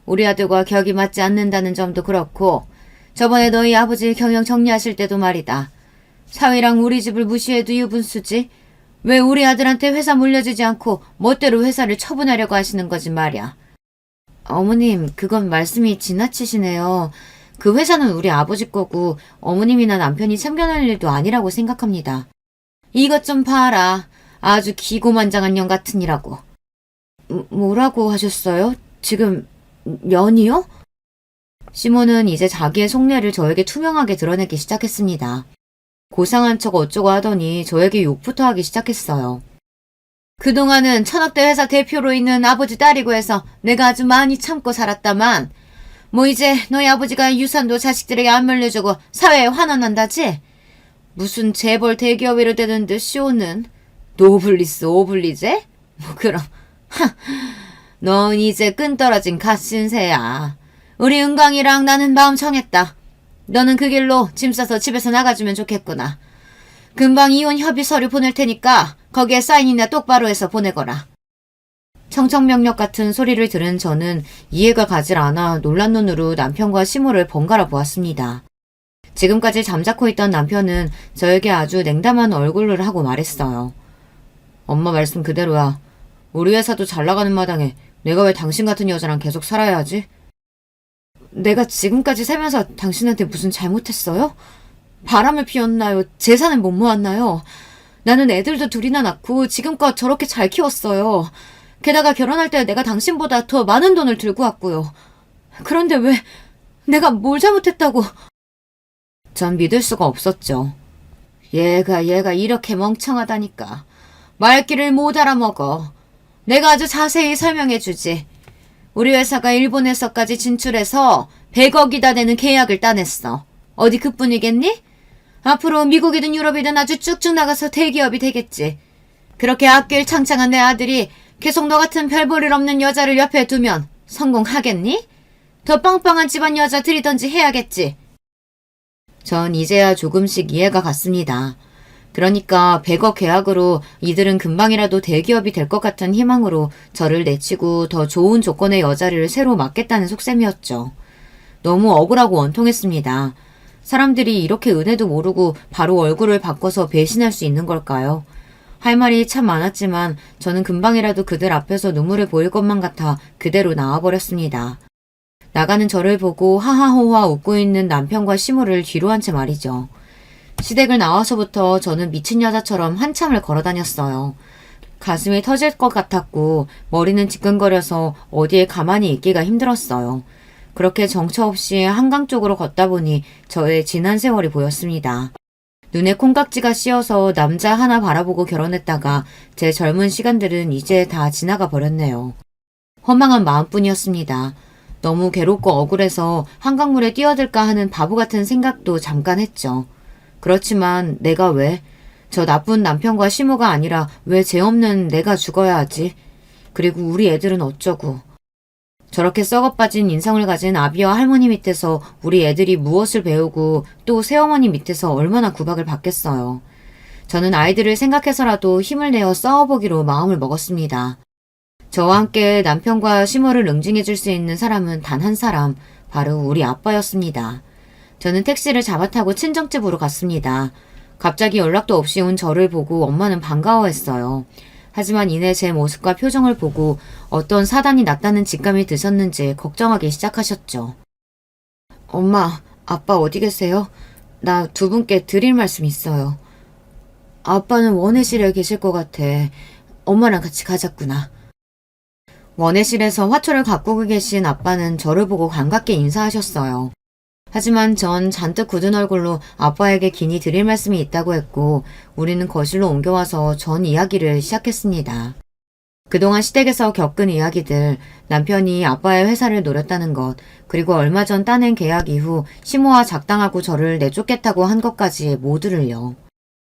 우리 아들과 격이 맞지 않는다는 점도 그렇고 저번에 너희 아버지 경영 정리하실 때도 말이다. 사위랑 우리 집을 무시해도 유분수지. 왜 우리 아들한테 회사 물려주지 않고 멋대로 회사를 처분하려고 하시는 거지 말이야. 어머님, 그건 말씀이 지나치시네요. 그 회사는 우리 아버지 거고 어머님이나 남편이 참견할 일도 아니라고 생각합니다. 이것 좀 봐라. 아주 기고만장한 년 같으니라고. 뭐라고 하셨어요? 지금 년이요? 시몬은 이제 자기의 속내를 저에게 투명하게 드러내기 시작했습니다. 고상한 척 어쩌고 하더니 저에게 욕부터 하기 시작했어요. 그동안은 천억대 회사 대표로 있는 아버지 딸이고 해서 내가 아주 많이 참고 살았다만 뭐 이제 너희 아버지가 유산도 자식들에게 안 물려주고 사회에 환원한다지? 무슨 재벌 대기업이라 되는 듯 쇼는 노블리스 오블리제? 뭐 그럼 넌 이제 끈떨어진 갓신세야. 우리 은광이랑 나는 마음 정했다. 너는 그 길로 짐 싸서 집에서 나가주면 좋겠구나. 금방 이혼 협의 서류 보낼 테니까 거기에 사인이나 똑바로 해서 보내거라. 청천벽력 같은 소리를 들은 저는 이해가 가질 않아 놀란 눈으로 남편과 시모를 번갈아 보았습니다. 지금까지 잠자코 있던 남편은 저에게 아주 냉담한 얼굴을 하고 말했어요. 엄마 말씀 그대로야. 우리 회사도 잘 나가는 마당에 내가 왜 당신 같은 여자랑 계속 살아야 하지? 내가 지금까지 살면서 당신한테 무슨 잘못했어요? 바람을 피웠나요? 재산을 못 모았나요? 나는 애들도 둘이나 낳고 지금껏 저렇게 잘 키웠어요. 게다가 결혼할 때 내가 당신보다 더 많은 돈을 들고 왔고요. 그런데 왜 내가 뭘 잘못했다고... 전 믿을 수가 없었죠. 얘가 이렇게 멍청하다니까. 말귀를 못 알아먹어. 내가 아주 자세히 설명해주지. 우리 회사가 일본에서까지 진출해서 100억이다 되는 계약을 따냈어. 어디 그뿐이겠니? 앞으로 미국이든 유럽이든 아주 쭉쭉 나가서 대기업이 되겠지. 그렇게 앞길 창창한 내 아들이 계속 너 같은 별 볼 일 없는 여자를 옆에 두면 성공하겠니? 더 빵빵한 집안 여자들이든지 해야겠지. 전 이제야 조금씩 이해가 갔습니다. 그러니까 100억 계약으로 이들은 금방이라도 대기업이 될 것 같은 희망으로 저를 내치고 더 좋은 조건의 여자를 새로 맡겠다는 속셈이었죠. 너무 억울하고 원통했습니다. 사람들이 이렇게 은혜도 모르고 바로 얼굴을 바꿔서 배신할 수 있는 걸까요? 할 말이 참 많았지만 저는 금방이라도 그들 앞에서 눈물을 보일 것만 같아 그대로 나와버렸습니다. 나가는 저를 보고 하하호하 웃고 있는 남편과 시모를 뒤로 한 채 말이죠. 시댁을 나와서부터 저는 미친 여자처럼 한참을 걸어다녔어요. 가슴이 터질 것 같았고 머리는 지끈거려서 어디에 가만히 있기가 힘들었어요. 그렇게 정처 없이 한강 쪽으로 걷다 보니 저의 지난 세월이 보였습니다. 눈에 콩깍지가 씌어서 남자 하나 바라보고 결혼했다가 제 젊은 시간들은 이제 다 지나가 버렸네요. 허망한 마음뿐이었습니다. 너무 괴롭고 억울해서 한강물에 뛰어들까 하는 바보 같은 생각도 잠깐 했죠. 그렇지만 내가 왜? 저 나쁜 남편과 시모가 아니라 왜 죄 없는 내가 죽어야 하지? 그리고 우리 애들은 어쩌고. 저렇게 썩어빠진 인성을 가진 아비와 할머니 밑에서 우리 애들이 무엇을 배우고 또 새어머니 밑에서 얼마나 구박을 받겠어요. 저는 아이들을 생각해서라도 힘을 내어 싸워보기로 마음을 먹었습니다. 저와 함께 남편과 시모를 응징해줄 수 있는 사람은 단 한 사람, 바로 우리 아빠였습니다. 저는 택시를 잡아타고 친정집으로 갔습니다. 갑자기 연락도 없이 온 저를 보고 엄마는 반가워했어요. 하지만 이내 제 모습과 표정을 보고 어떤 사단이 났다는 직감이 드셨는지 걱정하기 시작하셨죠. 엄마, 아빠 어디 계세요? 나 두 분께 드릴 말씀 있어요. 아빠는 원해실에 계실 것 같아. 엄마랑 같이 가자꾸나. 원해실에서 화초를 가꾸고 계신 아빠는 저를 보고 반갑게 인사하셨어요. 하지만 전 잔뜩 굳은 얼굴로 아빠에게 긴히 드릴 말씀이 있다고 했고 우리는 거실로 옮겨와서 전 이야기를 시작했습니다. 그동안 시댁에서 겪은 이야기들, 남편이 아빠의 회사를 노렸다는 것, 그리고 얼마 전 따낸 계약 이후 시모와 작당하고 저를 내쫓겠다고 한 것까지 모두를요.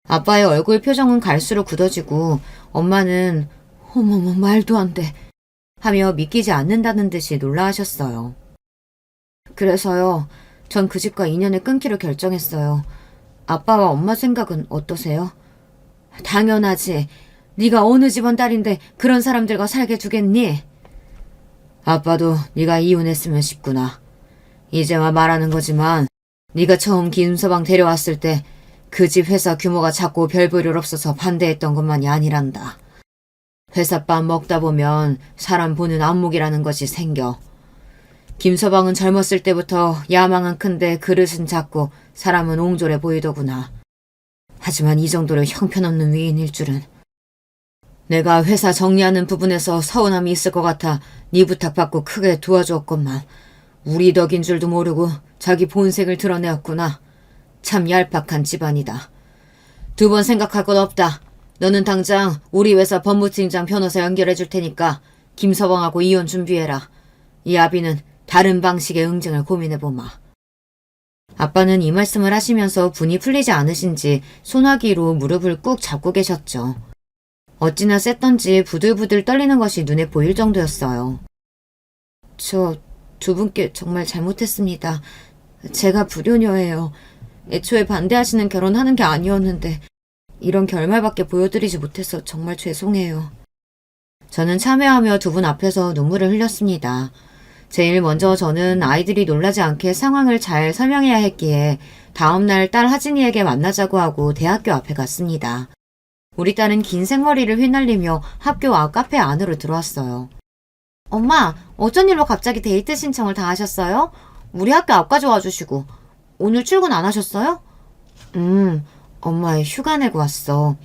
아빠의 얼굴 표정은 갈수록 굳어지고 엄마는 어머머 말도 안 돼 하며 믿기지 않는다는 듯이 놀라하셨어요. 그래서요. 전 그 집과 인연을 끊기로 결정했어요. 아빠와 엄마 생각은 어떠세요? 당연하지. 네가 어느 집안 딸인데 그런 사람들과 살게 두겠니? 아빠도 네가 이혼했으면 싶구나. 이제와 말하는 거지만 네가 처음 김서방 데려왔을 때 그 집 회사 규모가 작고 별 볼 일 없어서 반대했던 것만이 아니란다. 회사밥 먹다 보면 사람 보는 안목이라는 것이 생겨. 김서방은 젊었을 때부터 야망은 큰데 그릇은 작고 사람은 옹졸해 보이더구나. 하지만 이 정도로 형편없는 위인일 줄은. 내가 회사 정리하는 부분에서 서운함이 있을 것 같아 네 부탁받고 크게 도와주었건만 우리 덕인 줄도 모르고 자기 본색을 드러내었구나. 참 얄팍한 집안이다. 두 번 생각할 것 없다. 너는 당장 우리 회사 법무팀장 변호사 연결해 줄 테니까 김서방하고 이혼 준비해라. 이 아비는 다른 방식의 응징을 고민해보마. 아빠는 이 말씀을 하시면서 분이 풀리지 않으신지 소나기로 무릎을 꾹 잡고 계셨죠. 어찌나 셌던지 부들부들 떨리는 것이 눈에 보일 정도였어요. 저 두 분께 정말 잘못했습니다. 제가 불효녀예요. 애초에 반대하시는 결혼하는 게 아니었는데 이런 결말밖에 보여드리지 못해서 정말 죄송해요. 저는 참회하며 두 분 앞에서 눈물을 흘렸습니다. 제일 먼저 저는 아이들이 놀라지 않게 상황을 잘 설명해야 했기에 다음날 딸 하진이에게 만나자고 하고 대학교 앞에 갔습니다. 우리 딸은 긴 생머리를 휘날리며 학교 앞 카페 안으로 들어왔어요. 엄마, 어쩐 일로 갑자기 데이트 신청을 다 하셨어요? 우리 학교 앞까지 와주시고. 오늘 출근 안 하셨어요? 엄마 휴가 내고 왔어.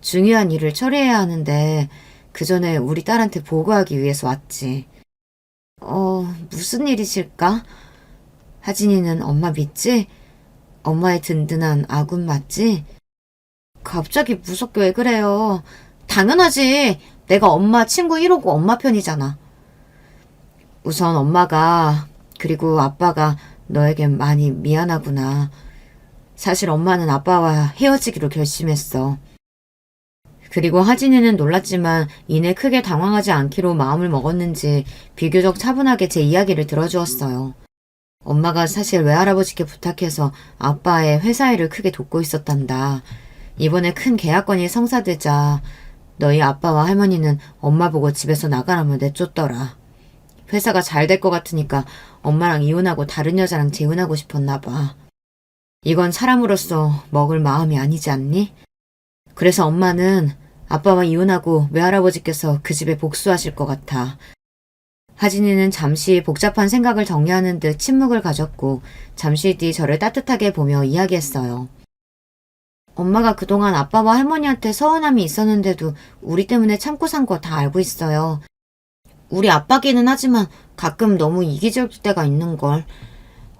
중요한 일을 처리해야 하는데 그 전에 우리 딸한테 보고하기 위해서 왔지. 무슨 일이실까? 하진이는 엄마 믿지? 엄마의 든든한 아군 맞지? 갑자기 무섭게 왜 그래요? 당연하지. 내가 엄마 친구 1호고 엄마 편이잖아. 우선 엄마가 그리고 아빠가 너에겐 많이 미안하구나. 사실 엄마는 아빠와 헤어지기로 결심했어. 그리고 하진이는 놀랐지만 이내 크게 당황하지 않기로 마음을 먹었는지 비교적 차분하게 제 이야기를 들어주었어요. 엄마가 사실 외할아버지께 부탁해서 아빠의 회사 일을 크게 돕고 있었단다. 이번에 큰 계약건이 성사되자 너희 아빠와 할머니는 엄마 보고 집에서 나가라며 내쫓더라. 회사가 잘 될 것 같으니까 엄마랑 이혼하고 다른 여자랑 재혼하고 싶었나 봐. 이건 사람으로서 먹을 마음이 아니지 않니? 그래서 엄마는 아빠와 이혼하고 외할아버지께서 그 집에 복수하실 것 같아. 하진이는 잠시 복잡한 생각을 정리하는 듯 침묵을 가졌고 잠시 뒤 저를 따뜻하게 보며 이야기했어요. 엄마가 그동안 아빠와 할머니한테 서운함이 있었는데도 우리 때문에 참고 산 거 다 알고 있어요. 우리 아빠기는 하지만 가끔 너무 이기적일 때가 있는걸.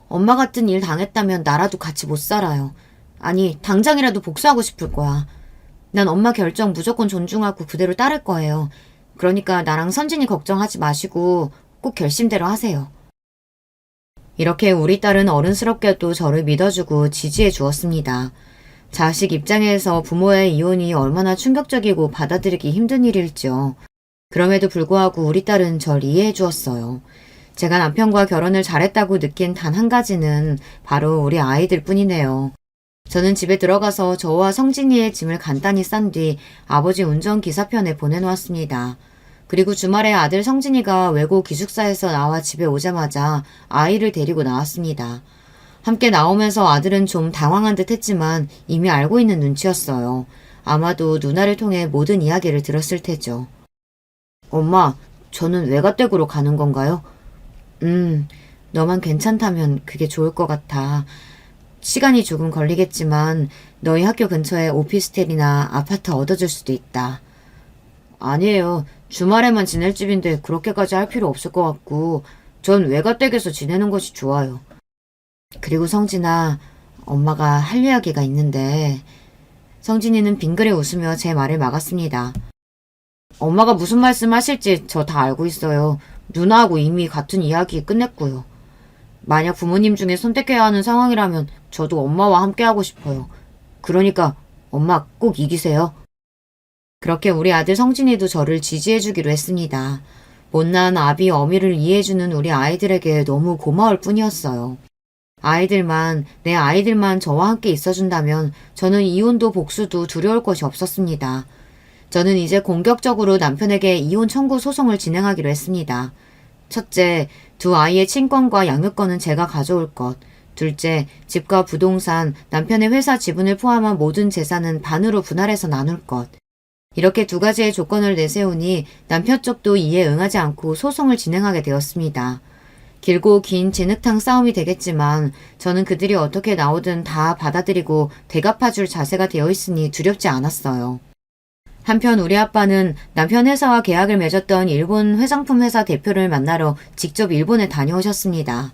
엄마 같은 일 당했다면 나라도 같이 못 살아요. 아니, 당장이라도 복수하고 싶을 거야. 난 엄마 결정 무조건 존중하고 그대로 따를 거예요. 그러니까 나랑 선진이 걱정하지 마시고 꼭 결심대로 하세요. 이렇게 우리 딸은 어른스럽게도 저를 믿어주고 지지해 주었습니다. 자식 입장에서 부모의 이혼이 얼마나 충격적이고 받아들이기 힘든 일일지요. 그럼에도 불구하고 우리 딸은 절 이해해 주었어요. 제가 남편과 결혼을 잘했다고 느낀 단 한 가지는 바로 우리 아이들 뿐이네요. 저는 집에 들어가서 저와 성진이의 짐을 간단히 싼 뒤 아버지 운전기사편에 보내놓았습니다. 그리고 주말에 아들 성진이가 외고 기숙사에서 나와 집에 오자마자 아이를 데리고 나왔습니다. 함께 나오면서 아들은 좀 당황한 듯 했지만 이미 알고 있는 눈치였어요. 아마도 누나를 통해 모든 이야기를 들었을 테죠. 엄마, 저는 외가댁으로 가는 건가요? 너만 괜찮다면 그게 좋을 것 같아. 시간이 조금 걸리겠지만 너희 학교 근처에 오피스텔이나 아파트 얻어줄 수도 있다. 아니에요. 주말에만 지낼 집인데 그렇게까지 할 필요 없을 것 같고 전 외가댁에서 지내는 것이 좋아요. 그리고 성진아, 엄마가 할 이야기가 있는데. 성진이는 빙그레 웃으며 제 말을 막았습니다. 엄마가 무슨 말씀 하실지 저 다 알고 있어요. 누나하고 이미 같은 이야기 끝냈고요. 만약 부모님 중에 선택해야 하는 상황이라면 저도 엄마와 함께 하고 싶어요. 그러니까 엄마 꼭 이기세요. 그렇게 우리 아들 성진이도 저를 지지해주기로 했습니다. 못난 아비 어미를 이해해주는 우리 아이들에게 너무 고마울 뿐이었어요. 내 아이들만 저와 함께 있어준다면 저는 이혼도 복수도 두려울 것이 없었습니다. 저는 이제 공격적으로 남편에게 이혼 청구 소송을 진행하기로 했습니다. 첫째, 두 아이의 친권과 양육권은 제가 가져올 것. 둘째, 집과 부동산, 남편의 회사 지분을 포함한 모든 재산은 반으로 분할해서 나눌 것. 이렇게 두 가지의 조건을 내세우니 남편 쪽도 이에 응하지 않고 소송을 진행하게 되었습니다. 길고 긴 진흙탕 싸움이 되겠지만 저는 그들이 어떻게 나오든 다 받아들이고 대갚아줄 자세가 되어 있으니 두렵지 않았어요. 한편 우리 아빠는 남편 회사와 계약을 맺었던 일본 화장품 회사 대표를 만나러 직접 일본에 다녀오셨습니다.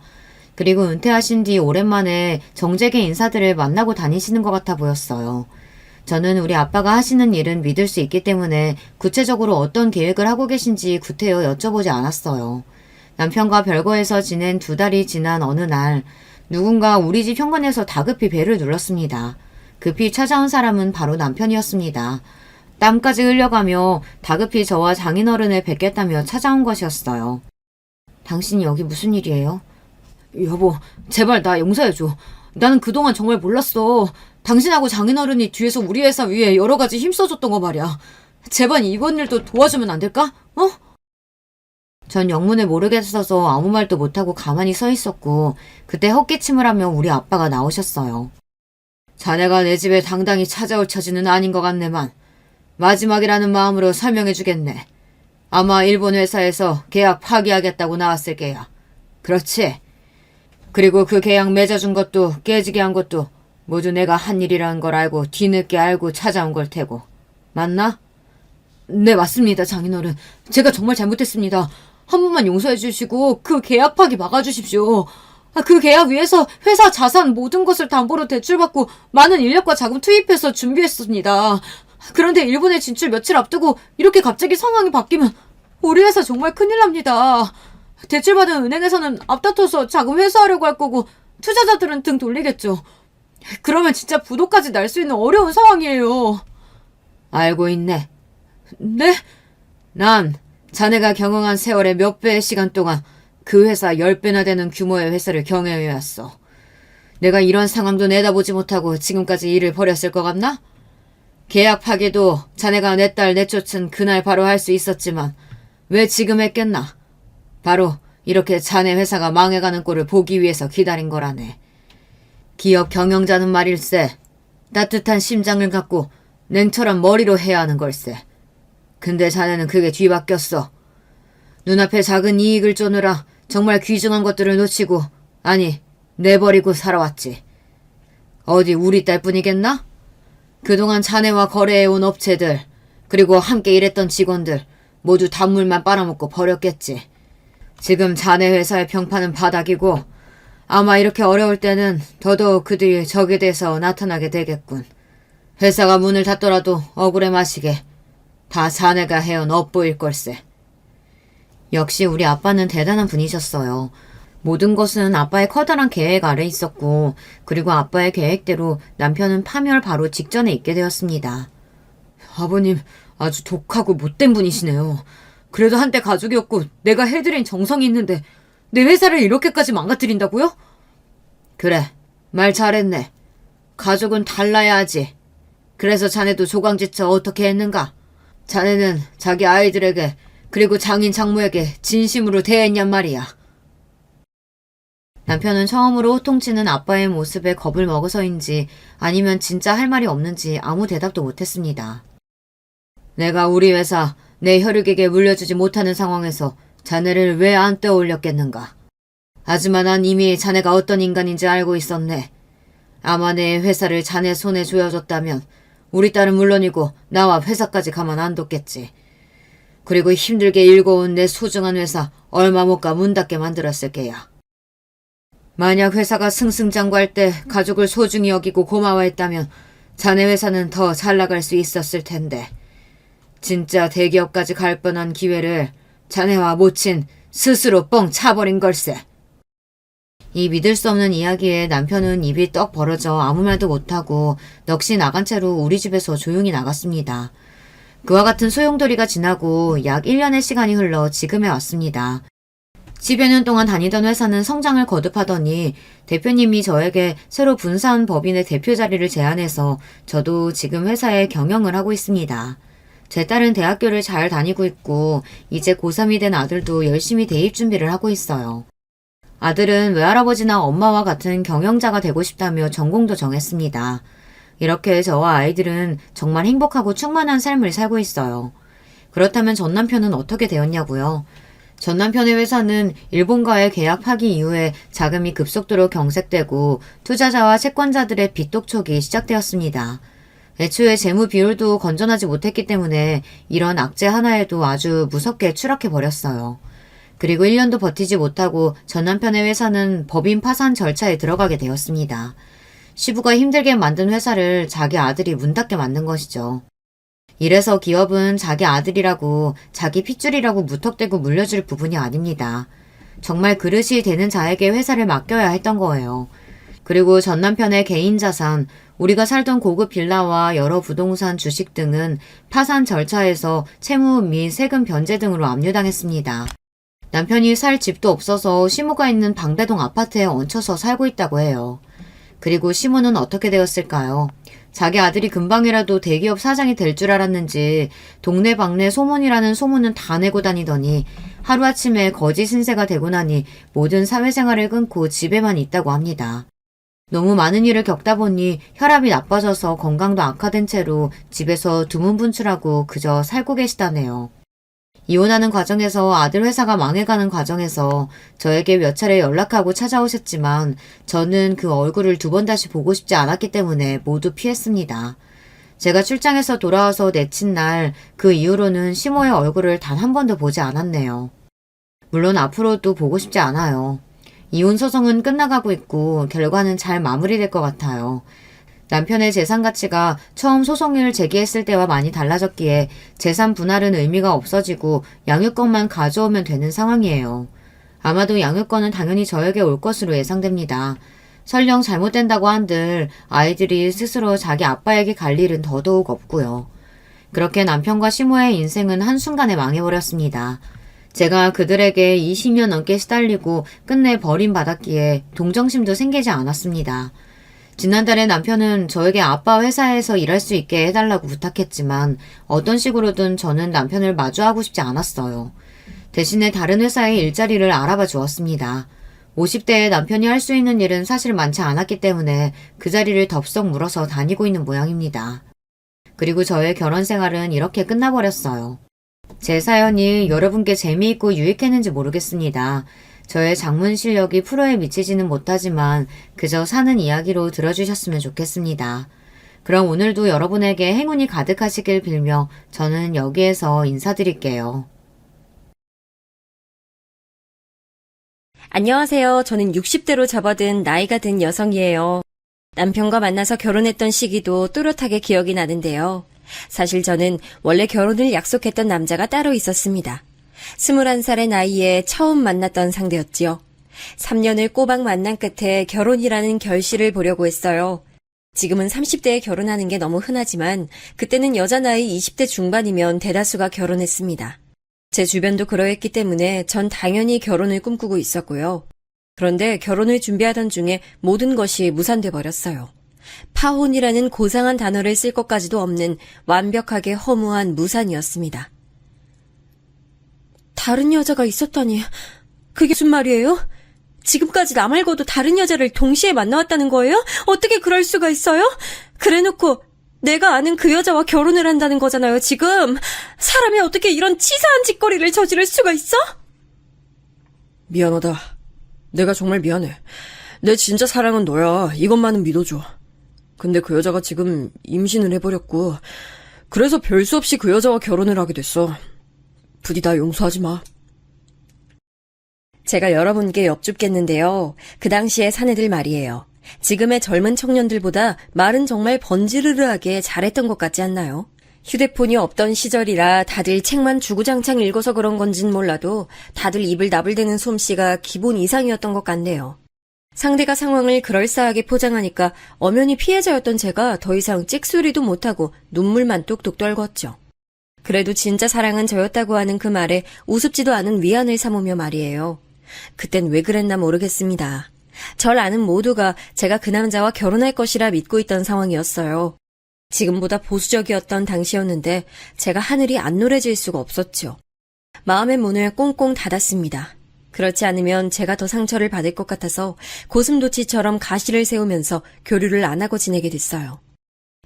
그리고 은퇴하신 뒤 오랜만에 정재계 인사들을 만나고 다니시는 것 같아 보였어요. 저는 우리 아빠가 하시는 일은 믿을 수 있기 때문에 구체적으로 어떤 계획을 하고 계신지 구태여 여쭤보지 않았어요. 남편과 별거에서 지낸 2달이 지난 어느 날 누군가 우리 집 현관에서 다급히 벨을 눌렀습니다. 급히 찾아온 사람은 바로 남편이었습니다. 땀까지 흘려가며 다급히 저와 장인어른을 뵙겠다며 찾아온 것이었어요. 당신이 여기 무슨 일이에요? 여보, 제발 나 용서해줘. 나는 그동안 정말 몰랐어. 당신하고 장인어른이 뒤에서 우리 회사 위에 여러 가지 힘써줬던 거 말이야. 제발 이번 일도 도와주면 안 될까? 어? 전 영문을 모르겠어서 아무 말도 못하고 가만히 서 있었고 그때 헛기침을 하며 우리 아빠가 나오셨어요. 자네가 내 집에 당당히 찾아올 처지는 아닌 것 같네만 마지막이라는 마음으로 설명해주겠네. 아마 일본 회사에서 계약 파기하겠다고 나왔을 게야. 그렇지? 그리고 그 계약 맺어준 것도 깨지게 한 것도 모두 내가 한 일이라는 걸 알고 뒤늦게 알고 찾아온 걸 테고. 맞나? 네, 맞습니다, 장인어른. 제가 정말 잘못했습니다. 한 번만 용서해 주시고 그 계약 파기 막아주십시오. 그 계약 위해서 회사 자산 모든 것을 담보로 대출받고 많은 인력과 자금 투입해서 준비했습니다. 그런데 일본에 진출 며칠 앞두고 이렇게 갑자기 상황이 바뀌면 우리 회사 정말 큰일 납니다. 대출받은 은행에서는 앞다퉈서 자금 회수하려고 할 거고 투자자들은 등 돌리겠죠. 그러면 진짜 부도까지 날 수 있는 어려운 상황이에요. 알고 있네. 네? 난 자네가 경영한 세월의 몇 배의 시간 동안 그 회사 10배나 되는 규모의 회사를 경영해왔어. 내가 이런 상황도 내다보지 못하고 지금까지 일을 벌였을 것 같나? 계약 파기도 자네가 내 딸 내쫓은 그날 바로 할 수 있었지만 왜 지금 했겠나? 바로 이렇게 자네 회사가 망해가는 꼴을 보기 위해서 기다린 거라네. 기업 경영자는 말일세. 따뜻한 심장을 갖고 냉철한 머리로 해야 하는 걸세. 근데 자네는 그게 뒤바뀌었어. 눈앞에 작은 이익을 쫓느라 정말 귀중한 것들을 놓치고 아니 내버리고 살아왔지. 어디 우리 딸뿐이겠나? 그동안 자네와 거래해온 업체들 그리고 함께 일했던 직원들 모두 단물만 빨아먹고 버렸겠지. 지금 자네 회사의 평판은 바닥이고 아마 이렇게 어려울 때는 더더욱 그들이 적에 대해서 나타나게 되겠군. 회사가 문을 닫더라도 억울해 마시게 다 자네가 해온 업보일 걸세. 역시 우리 아빠는 대단한 분이셨어요. 모든 것은 아빠의 커다란 계획 아래 있었고 그리고 아빠의 계획대로 남편은 파멸 바로 직전에 있게 되었습니다. 아버님 아주 독하고 못된 분이시네요. 그래도 한때 가족이었고 내가 해드린 정성이 있는데 내 회사를 이렇게까지 망가뜨린다고요? 그래, 말 잘했네. 가족은 달라야 하지. 그래서 자네도 조강지처 어떻게 했는가? 자네는 자기 아이들에게 그리고 장인 장모에게 진심으로 대했냔 말이야. 남편은 처음으로 호통치는 아빠의 모습에 겁을 먹어서인지 아니면 진짜 할 말이 없는지 아무 대답도 못했습니다. 내가 우리 회사 내 혈육에게 물려주지 못하는 상황에서 자네를 왜 안 떠올렸겠는가? 하지만 난 이미 자네가 어떤 인간인지 알고 있었네. 아마 내 회사를 자네 손에 쥐어줬다면 우리 딸은 물론이고 나와 회사까지 가만 안 뒀겠지. 그리고 힘들게 일궈온 내 소중한 회사 얼마 못 가 문 닫게 만들었을 게야. 만약 회사가 승승장구할 때 가족을 소중히 여기고 고마워했다면 자네 회사는 더 잘 나갈 수 있었을 텐데 진짜 대기업까지 갈 뻔한 기회를 자네와 모친 스스로 뻥 차버린 걸세. 이 믿을 수 없는 이야기에 남편은 입이 떡 벌어져 아무 말도 못하고 넋이 나간 채로 우리 집에서 조용히 나갔습니다. 그와 같은 소용돌이가 지나고 약 1년의 시간이 흘러 지금에 왔습니다. 10여 년 동안 다니던 회사는 성장을 거듭하더니 대표님이 저에게 새로 분사한 법인의 대표 자리를 제안해서 저도 지금 회사에 경영을 하고 있습니다. 제 딸은 대학교를 잘 다니고 있고 이제 고3이 된 아들도 열심히 대입 준비를 하고 있어요. 아들은 외할아버지나 엄마와 같은 경영자가 되고 싶다며 전공도 정했습니다. 이렇게 저와 아이들은 정말 행복하고 충만한 삶을 살고 있어요. 그렇다면 전 남편은 어떻게 되었냐고요? 전 남편의 회사는 일본과의 계약 파기 이후에 자금이 급속도로 경색되고 투자자와 채권자들의 빚 독촉이 시작되었습니다. 애초에 재무 비율도 건전하지 못했기 때문에 이런 악재 하나에도 아주 무섭게 추락해버렸어요. 그리고 1년도 버티지 못하고 전 남편의 회사는 법인 파산 절차에 들어가게 되었습니다. 시부가 힘들게 만든 회사를 자기 아들이 문 닫게 만든 것이죠. 이래서 기업은 자기 아들이라고 자기 핏줄이라고 무턱대고 물려줄 부분이 아닙니다. 정말 그릇이 되는 자에게 회사를 맡겨야 했던 거예요. 그리고 전 남편의 개인 자산, 우리가 살던 고급 빌라와 여러 부동산 주식 등은 파산 절차에서 채무 및 세금 변제 등으로 압류당했습니다. 남편이 살 집도 없어서 시모가 있는 방배동 아파트에 얹혀서 살고 있다고 해요. 그리고 시모는 어떻게 되었을까요? 자기 아들이 금방이라도 대기업 사장이 될 줄 알았는지 동네방네 소문이라는 소문은 다 내고 다니더니 하루아침에 거지 신세가 되고 나니 모든 사회생활을 끊고 집에만 있다고 합니다. 너무 많은 일을 겪다 보니 혈압이 나빠져서 건강도 악화된 채로 집에서 두문분출하고 그저 살고 계시다네요. 이혼하는 과정에서 아들 회사가 망해가는 과정에서 저에게 몇 차례 연락하고 찾아오셨지만 저는 그 얼굴을 두 번 다시 보고 싶지 않았기 때문에 모두 피했습니다. 제가 출장에서 돌아와서 내친 날 그 이후로는 시모의 얼굴을 단 한 번도 보지 않았네요. 물론 앞으로도 보고 싶지 않아요. 이혼 소송은 끝나가고 있고 결과는 잘 마무리될 것 같아요. 남편의 재산 가치가 처음 소송을 제기했을 때와 많이 달라졌기에 재산 분할은 의미가 없어지고 양육권만 가져오면 되는 상황이에요. 아마도 양육권은 당연히 저에게 올 것으로 예상됩니다. 설령 잘못된다고 한들 아이들이 스스로 자기 아빠에게 갈 일은 더더욱 없고요. 그렇게 남편과 시모의 인생은 한순간에 망해버렸습니다. 제가 그들에게 20년 넘게 시달리고 끝내 버림받았기에 동정심도 생기지 않았습니다. 지난달에 남편은 저에게 아빠 회사에서 일할 수 있게 해달라고 부탁했지만 어떤 식으로든 저는 남편을 마주하고 싶지 않았어요. 대신에 다른 회사의 일자리를 알아봐 주었습니다. 50대에 남편이 할 수 있는 일은 사실 많지 않았기 때문에 그 자리를 덥석 물어서 다니고 있는 모양입니다. 그리고 저의 결혼 생활은 이렇게 끝나버렸어요. 제 사연이 여러분께 재미있고 유익했는지 모르겠습니다. 저의 장문 실력이 프로에 미치지는 못하지만 그저 사는 이야기로 들어주셨으면 좋겠습니다. 그럼 오늘도 여러분에게 행운이 가득하시길 빌며 저는 여기에서 인사드릴게요. 안녕하세요. 저는 60대로 접어든 나이가 든 여성이에요. 남편과 만나서 결혼했던 시기도 또렷하게 기억이 나는데요. 사실 저는 원래 결혼을 약속했던 남자가 따로 있었습니다. 21살의 나이에 처음 만났던 상대였지요. 3년을 꼬박 만난 끝에 결혼이라는 결실을 보려고 했어요. 지금은 30대에 결혼하는 게 너무 흔하지만 그때는 여자 나이 20대 중반이면 대다수가 결혼했습니다. 제 주변도 그러했기 때문에 전 당연히 결혼을 꿈꾸고 있었고요. 그런데 결혼을 준비하던 중에 모든 것이 무산돼 버렸어요. 파혼이라는 고상한 단어를 쓸 것까지도 없는 완벽하게 허무한 무산이었습니다. 다른 여자가 있었다니, 그게 무슨 말이에요? 지금까지 나 말고도 다른 여자를 동시에 만나왔다는 거예요? 어떻게 그럴 수가 있어요? 그래놓고 내가 아는 그 여자와 결혼을 한다는 거잖아요, 지금. 사람이 어떻게 이런 치사한 짓거리를 저지를 수가 있어? 미안하다. 내가 정말 미안해. 내 진짜 사랑은 너야. 이것만은 믿어줘. 근데 그 여자가 지금 임신을 해버렸고, 그래서 별 수 없이 그 여자와 결혼을 하게 됐어. 부디 나 용서하지 마. 제가 여러분께 엽줍겠는데요. 그 당시의 사내들 말이에요. 지금의 젊은 청년들보다 말은 정말 번지르르하게 잘했던 것 같지 않나요? 휴대폰이 없던 시절이라 다들 책만 주구장창 읽어서 그런 건진 몰라도 다들 입을 나불대는 솜씨가 기본 이상이었던 것 같네요. 상대가 상황을 그럴싸하게 포장하니까 엄연히 피해자였던 제가 더 이상 찍소리도 못하고 눈물만 뚝뚝 떨궜죠. 그래도 진짜 사랑은 저였다고 하는 그 말에 우습지도 않은 위안을 삼으며 말이에요. 그땐 왜 그랬나 모르겠습니다. 절 아는 모두가 제가 그 남자와 결혼할 것이라 믿고 있던 상황이었어요. 지금보다 보수적이었던 당시였는데 제가 하늘이 안 노래질 수가 없었죠. 마음의 문을 꽁꽁 닫았습니다. 그렇지 않으면 제가 더 상처를 받을 것 같아서 고슴도치처럼 가시를 세우면서 교류를 안 하고 지내게 됐어요.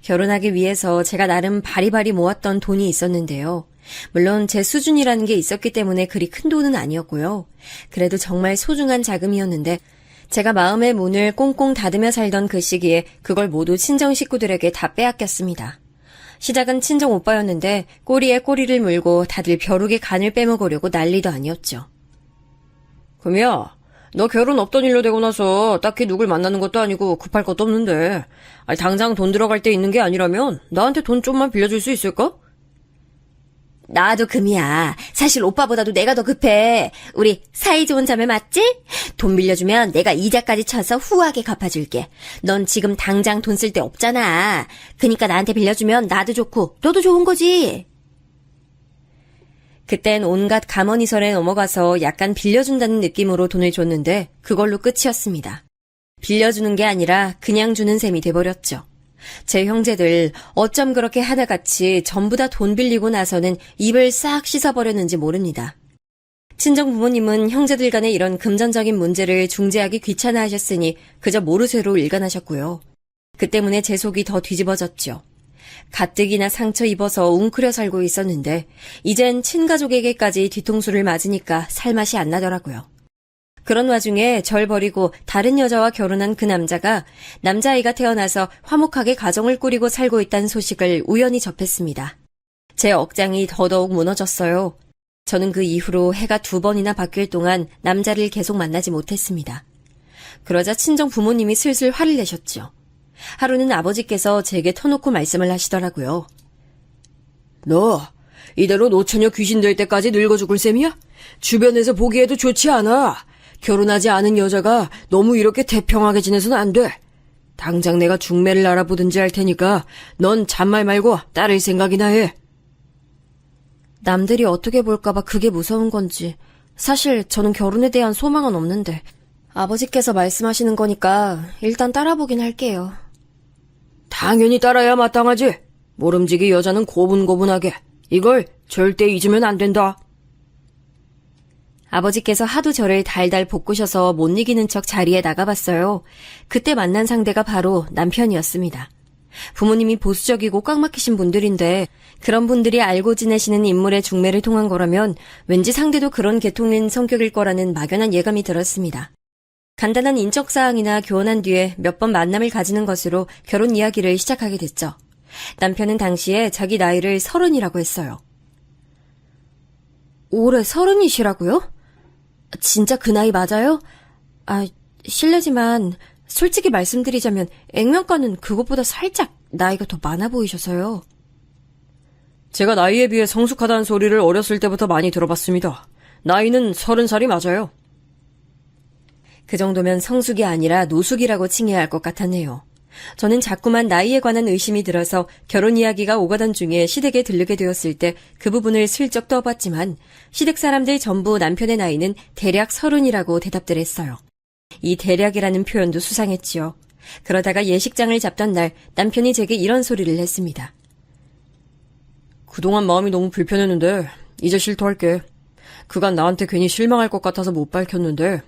결혼하기 위해서 제가 나름 바리바리 모았던 돈이 있었는데요. 물론 제 수준이라는 게 있었기 때문에 그리 큰 돈은 아니었고요. 그래도 정말 소중한 자금이었는데 제가 마음의 문을 꽁꽁 닫으며 살던 그 시기에 그걸 모두 친정 식구들에게 다 빼앗겼습니다. 시작은 친정 오빠였는데 꼬리에 꼬리를 물고 다들 벼룩의 간을 빼먹으려고 난리도 아니었죠. 금이야, 너 결혼 없던 일로 되고 나서 딱히 누굴 만나는 것도 아니고 급할 것도 없는데, 아니, 당장 돈 들어갈 때 있는 게 아니라면 나한테 돈 좀만 빌려줄 수 있을까? 나도 금이야. 사실 오빠보다도 내가 더 급해. 우리 사이 좋은 자매 맞지? 돈 빌려주면 내가 이자까지 쳐서 후하게 갚아줄게. 넌 지금 당장 돈 쓸 데 없잖아. 그니까 나한테 빌려주면 나도 좋고 너도 좋은 거지. 그땐 온갖 감언이설에 넘어가서 약간 빌려준다는 느낌으로 돈을 줬는데 그걸로 끝이었습니다. 빌려주는 게 아니라 그냥 주는 셈이 돼버렸죠. 제 형제들 어쩜 그렇게 하나같이 전부 다 돈 빌리고 나서는 입을 싹 씻어버렸는지 모릅니다. 친정 부모님은 형제들 간의 이런 금전적인 문제를 중재하기 귀찮아하셨으니 그저 모르쇠로 일관하셨고요. 그 때문에 제 속이 더 뒤집어졌죠. 가뜩이나 상처 입어서 웅크려 살고 있었는데 이젠 친가족에게까지 뒤통수를 맞으니까 살맛이 안 나더라고요. 그런 와중에 절 버리고 다른 여자와 결혼한 그 남자가 남자아이가 태어나서 화목하게 가정을 꾸리고 살고 있다는 소식을 우연히 접했습니다. 제 억장이 더더욱 무너졌어요. 저는 그 이후로 해가 2번이나 바뀔 동안 남자를 계속 만나지 못했습니다. 그러자 친정 부모님이 슬슬 화를 내셨죠. 하루는 아버지께서 제게 터놓고 말씀을 하시더라고요. 너 이대로 노처녀 귀신 될 때까지 늙어 죽을 셈이야? 주변에서 보기에도 좋지 않아. 결혼하지 않은 여자가 너무 이렇게 태평하게 지내서는 안 돼. 당장 내가 중매를 알아보든지 할 테니까 넌 잔말 말고 따를 생각이나 해. 남들이 어떻게 볼까봐 그게 무서운 건지 사실 저는 결혼에 대한 소망은 없는데 아버지께서 말씀하시는 거니까 일단 따라보긴 할게요. 당연히 따라야 마땅하지. 모름지기 여자는 고분고분하게. 이걸 절대 잊으면 안 된다. 아버지께서 하도 저를 달달 볶으셔서 못 이기는 척 자리에 나가봤어요. 그때 만난 상대가 바로 남편이었습니다. 부모님이 보수적이고 꽉 막히신 분들인데 그런 분들이 알고 지내시는 인물의 중매를 통한 거라면 왠지 상대도 그런 계통인 성격일 거라는 막연한 예감이 들었습니다. 간단한 인적사항이나 교환한 뒤에 몇 번 만남을 가지는 것으로 결혼 이야기를 시작하게 됐죠. 남편은 당시에 자기 나이를 30이라고 했어요. 올해 30이시라고요? 진짜 그 나이 맞아요? 실례지만 솔직히 말씀드리자면 액면가는 그것보다 살짝 나이가 더 많아 보이셔서요. 제가 나이에 비해 성숙하다는 소리를 어렸을 때부터 많이 들어봤습니다. 나이는 30살이 맞아요. 그 정도면 성숙이 아니라 노숙이라고 칭해야 할 것 같았네요. 저는 자꾸만 나이에 관한 의심이 들어서 결혼 이야기가 오가던 중에 시댁에 들르게 되었을 때 그 부분을 슬쩍 떠봤지만 시댁 사람들 전부 남편의 나이는 대략 30이라고 대답들 했어요. 이 대략이라는 표현도 수상했지요. 그러다가 예식장을 잡던 날 남편이 제게 이런 소리를 했습니다. 그동안 마음이 너무 불편했는데 이제 실토할게. 그간 나한테 괜히 실망할 것 같아서 못 밝혔는데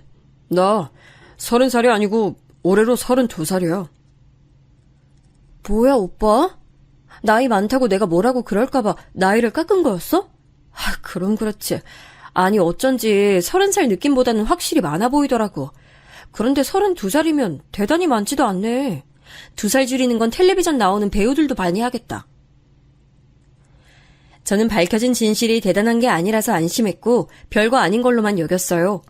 나 30살이 아니고 올해로 32살이야. 뭐야 오빠? 나이 많다고 내가 뭐라고 그럴까봐 나이를 깎은 거였어? 그럼 그렇지. 아니 어쩐지 30살 느낌보다는 확실히 많아 보이더라고. 그런데 32살이면 대단히 많지도 않네. 2살 줄이는 건 텔레비전 나오는 배우들도 많이 하겠다. 저는 밝혀진 진실이 대단한 게 아니라서 안심했고 별거 아닌 걸로만 여겼어요.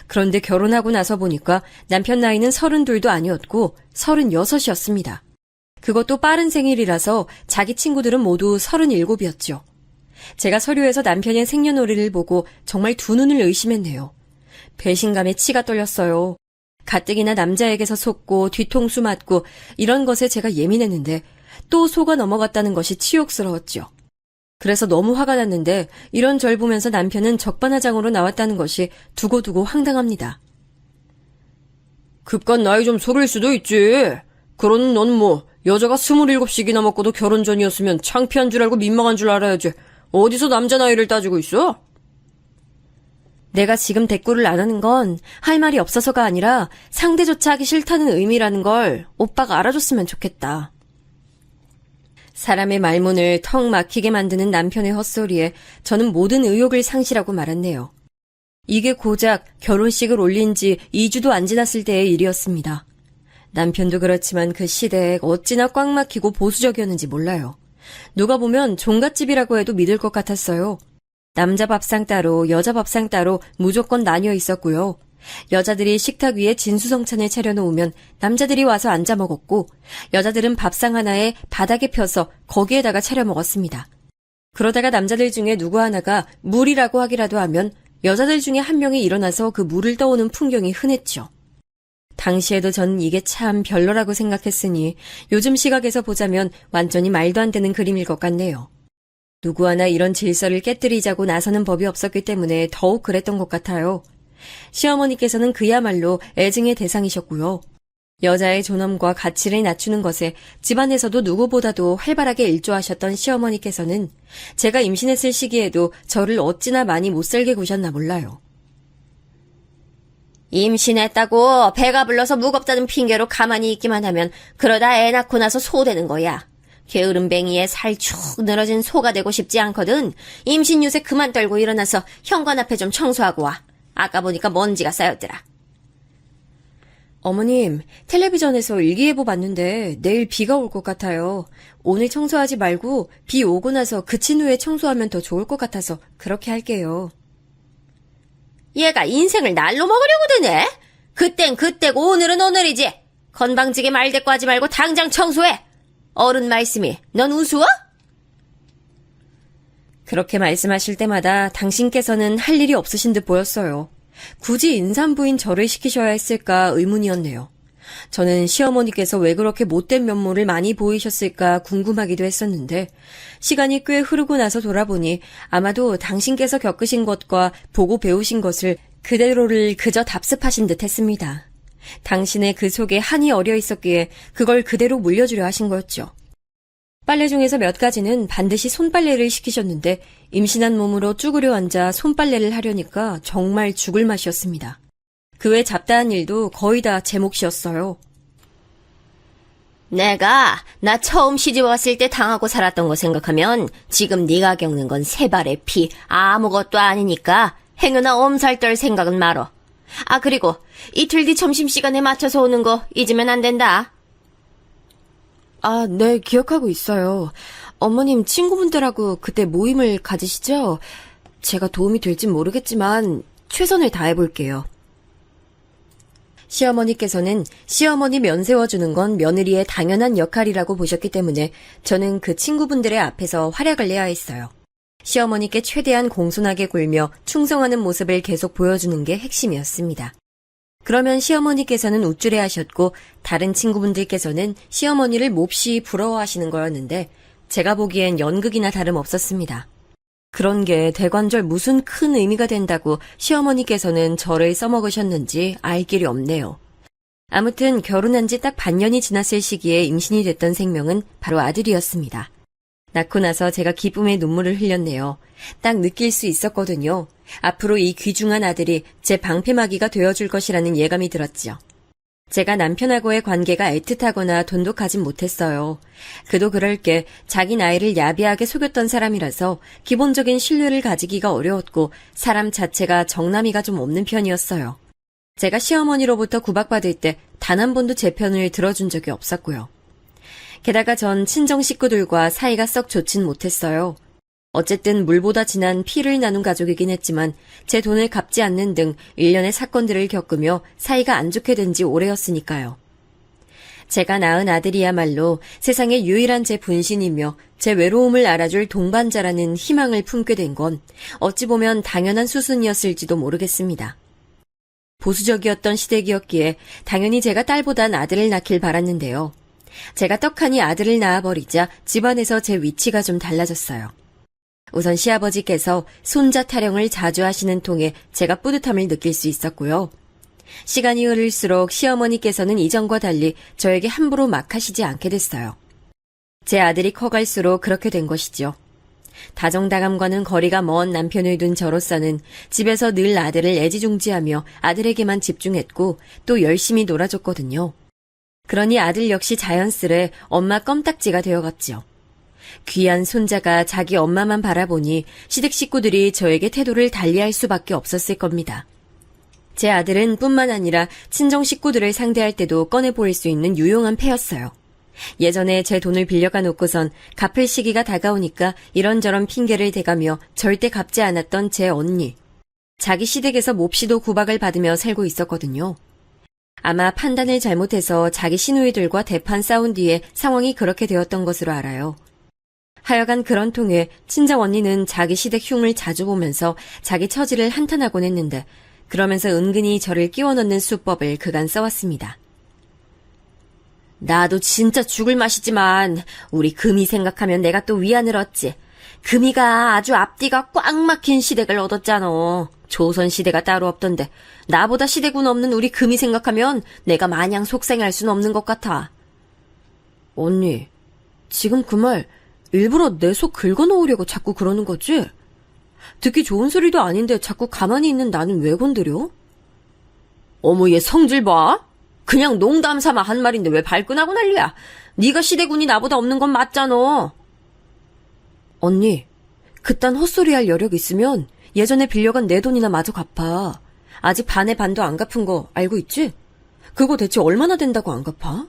그런데 결혼하고 나서 보니까 남편 나이는 32도 아니었고 36이었습니다. 그것도 빠른 생일이라서 자기 친구들은 모두 37이었죠. 제가 서류에서 남편의 생년월일을 보고 정말 두 눈을 의심했네요. 배신감에 치가 떨렸어요. 가뜩이나 남자에게서 속고 뒤통수 맞고 이런 것에 제가 예민했는데 또 속아 넘어갔다는 것이 치욕스러웠죠. 그래서 너무 화가 났는데 이런 절 보면서 남편은 적반하장으로 나왔다는 것이 두고두고 황당합니다. 급간 나이 좀 속일 수도 있지. 그러는 넌 뭐 여자가 27씩이나 먹고도 결혼 전이었으면 창피한 줄 알고 민망한 줄 알아야지. 어디서 남자 나이를 따지고 있어? 내가 지금 대꾸를 안 하는 건 할 말이 없어서가 아니라 상대조차 하기 싫다는 의미라는 걸 오빠가 알아줬으면 좋겠다. 사람의 말문을 턱 막히게 만드는 남편의 헛소리에 저는 모든 의욕을 상실하고 말았네요. 이게 고작 결혼식을 올린 지 2주도 안 지났을 때의 일이었습니다. 남편도 그렇지만 그 시대에 어찌나 꽉 막히고 보수적이었는지 몰라요. 누가 보면 종갓집이라고 해도 믿을 것 같았어요. 남자 밥상 따로 여자 밥상 따로 무조건 나뉘어 있었고요. 여자들이 식탁 위에 진수성찬을 차려놓으면 남자들이 와서 앉아 먹었고 여자들은 밥상 하나에 바닥에 펴서 거기에다가 차려 먹었습니다. 그러다가 남자들 중에 누구 하나가 물이라고 하기라도 하면 여자들 중에 한 명이 일어나서 그 물을 떠오는 풍경이 흔했죠. 당시에도 전 이게 참 별로라고 생각했으니 요즘 시각에서 보자면 완전히 말도 안 되는 그림일 것 같네요. 누구 하나 이런 질서를 깨뜨리자고 나서는 법이 없었기 때문에 더욱 그랬던 것 같아요. 시어머니께서는 그야말로 애증의 대상이셨고요. 여자의 존엄과 가치를 낮추는 것에 집안에서도 누구보다도 활발하게 일조하셨던 시어머니께서는 제가 임신했을 시기에도 저를 어찌나 많이 못살게 구셨나 몰라요. 임신했다고 배가 불러서 무겁다는 핑계로 가만히 있기만 하면 그러다 애 낳고 나서 소되는 거야. 게으름뱅이에 살 축 늘어진 소가 되고 싶지 않거든. 임신 유세 그만 떨고 일어나서 현관 앞에 좀 청소하고 와. 아까 보니까 먼지가 쌓였더라. 어머님, 텔레비전에서 일기예보 봤는데 내일 비가 올 것 같아요. 오늘 청소하지 말고 비 오고 나서 그친 후에 청소하면 더 좋을 것 같아서 그렇게 할게요. 얘가 인생을 날로 먹으려고 드네? 그땐 그때고 오늘은 오늘이지. 건방지게 말대꾸 하지 말고 당장 청소해. 어른 말씀이 넌 우스워? 그렇게 말씀하실 때마다 당신께서는 할 일이 없으신 듯 보였어요. 굳이 인산부인 저를 시키셔야 했을까 의문이었네요. 저는 시어머니께서 왜 그렇게 못된 면모를 많이 보이셨을까 궁금하기도 했었는데 시간이 꽤 흐르고 나서 돌아보니 아마도 당신께서 겪으신 것과 보고 배우신 것을 그대로를 그저 답습하신 듯 했습니다. 당신의 그 속에 한이 어려 있었기에 그걸 그대로 물려주려 하신 거였죠. 빨래 중에서 몇 가지는 반드시 손빨래를 시키셨는데 임신한 몸으로 쭈그려 앉아 손빨래를 하려니까 정말 죽을 맛이었습니다. 그 외 잡다한 일도 거의 다 제 몫이었어요. 내가 나 처음 시집 왔을 때 당하고 살았던 거 생각하면 지금 네가 겪는 건 세 발의 피 아무것도 아니니까 행여나 엄살 떨 생각은 말어. 아 그리고 이틀 뒤 점심시간에 맞춰서 오는 거 잊으면 안 된다. 아, 네, 기억하고 있어요. 어머님 친구분들하고 그때 모임을 가지시죠? 제가 도움이 될진 모르겠지만 최선을 다해볼게요. 시어머니께서는 시어머니 면 세워주는 건 며느리의 당연한 역할이라고 보셨기 때문에 저는 그 친구분들의 앞에서 활약을 내야 했어요. 시어머니께 최대한 공손하게 굴며 충성하는 모습을 계속 보여주는 게 핵심이었습니다. 그러면 시어머니께서는 우쭐해하셨고 다른 친구분들께서는 시어머니를 몹시 부러워하시는 거였는데 제가 보기엔 연극이나 다름없었습니다. 그런 게 대관절 무슨 큰 의미가 된다고 시어머니께서는 저를 써먹으셨는지 알 길이 없네요. 아무튼 결혼한 지 딱 반년이 지났을 시기에 임신이 됐던 생명은 바로 아들이었습니다. 낳고 나서 제가 기쁨의 눈물을 흘렸네요. 딱 느낄 수 있었거든요. 앞으로 이 귀중한 아들이 제 방패막이가 되어줄 것이라는 예감이 들었죠. 제가 남편하고의 관계가 애틋하거나 돈독하진 못했어요. 그도 그럴 게 자기 나이를 야비하게 속였던 사람이라서 기본적인 신뢰를 가지기가 어려웠고 사람 자체가 정남이가 좀 없는 편이었어요. 제가 시어머니로부터 구박받을 때 단 한 번도 제 편을 들어준 적이 없었고요. 게다가 전 친정 식구들과 사이가 썩 좋진 못했어요. 어쨌든 물보다 진한 피를 나눈 가족이긴 했지만 제 돈을 갚지 않는 등 일련의 사건들을 겪으며 사이가 안 좋게 된 지 오래였으니까요. 제가 낳은 아들이야말로 세상에 유일한 제 분신이며 제 외로움을 알아줄 동반자라는 희망을 품게 된 건 어찌 보면 당연한 수순이었을지도 모르겠습니다. 보수적이었던 시댁이었기에 당연히 제가 딸보단 아들을 낳길 바랐는데요. 제가 떡하니 아들을 낳아버리자 집안에서 제 위치가 좀 달라졌어요. 우선 시아버지께서 손자 타령을 자주 하시는 통에 제가 뿌듯함을 느낄 수 있었고요. 시간이 흐를수록 시어머니께서는 이전과 달리 저에게 함부로 막 하시지 않게 됐어요. 제 아들이 커갈수록 그렇게 된 것이죠. 다정다감과는 거리가 먼 남편을 둔 저로서는 집에서 늘 아들을 애지중지하며 아들에게만 집중했고 또 열심히 놀아줬거든요. 그러니 아들 역시 자연스레 엄마 껌딱지가 되어갔죠. 귀한 손자가 자기 엄마만 바라보니 시댁 식구들이 저에게 태도를 달리할 수밖에 없었을 겁니다. 제 아들은 뿐만 아니라 친정 식구들을 상대할 때도 꺼내 보일 수 있는 유용한 패였어요. 예전에 제 돈을 빌려가 놓고선 갚을 시기가 다가오니까 이런저런 핑계를 대가며 절대 갚지 않았던 제 언니. 자기 시댁에서 몹시도 구박을 받으며 살고 있었거든요. 아마 판단을 잘못해서 자기 시누이들과 대판 싸운 뒤에 상황이 그렇게 되었던 것으로 알아요. 하여간 그런 통에 친정 언니는 자기 시댁 흉을 자주 보면서 자기 처지를 한탄하곤 했는데 그러면서 은근히 저를 끼워 넣는 수법을 그간 써왔습니다. 나도 진짜 죽을 맛이지만 우리 금이 생각하면 내가 또 위안을 얻지. 금이가 아주 앞뒤가 꽉 막힌 시댁을 얻었잖아. 조선시대가 따로 없던데 나보다 시댁운 없는 우리 금이 생각하면 내가 마냥 속생할 순 없는 것 같아. 언니, 지금 그 말 일부러 내 속 긁어놓으려고 자꾸 그러는 거지? 듣기 좋은 소리도 아닌데 자꾸 가만히 있는 나는 왜 건드려? 어머, 얘 성질 봐. 그냥 농담 삼아 한 말인데 왜 발끈하고 난리야. 네가 시댁운이 나보다 없는 건 맞잖아. 언니, 그딴 헛소리 할 여력 있으면 예전에 빌려간 내 돈이나 마저 갚아. 아직 반의 반도 안 갚은 거 알고 있지? 그거 대체 얼마나 된다고 안 갚아?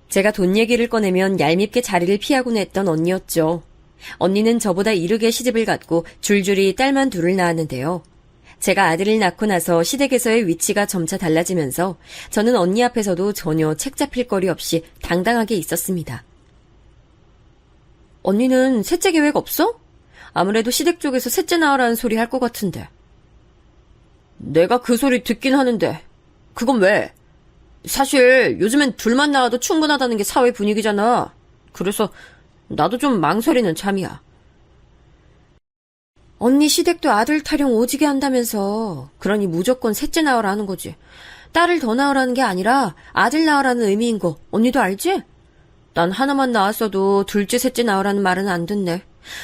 제가 돈 얘기를 꺼내면 얄밉게 자리를 피하곤 했던 언니였죠. 언니는 저보다 이르게 시집을 갔고 줄줄이 딸만 둘을 낳았는데요. 제가 아들을 낳고 나서 시댁에서의 위치가 점차 달라지면서 저는 언니 앞에서도 전혀 책 잡힐 거리 없이 당당하게 있었습니다. 언니는 셋째 계획 없어? 아무래도 시댁 쪽에서 셋째 낳으라는 소리 할 것 같은데. 내가 그 소리 듣긴 하는데 그건 왜? 사실 요즘엔 둘만 낳아도 충분하다는 게 사회 분위기잖아. 그래서 나도 좀 망설이는 참이야. 언니 시댁도 아들 타령 오지게 한다면서. 그러니 무조건 셋째 낳으라는 거지. 딸을 더 낳으라는 게 아니라 아들 낳으라는 의미인 거 언니도 알지? 난 하나만 낳았어도 둘째 셋째 낳으라는 말은 안 듣네.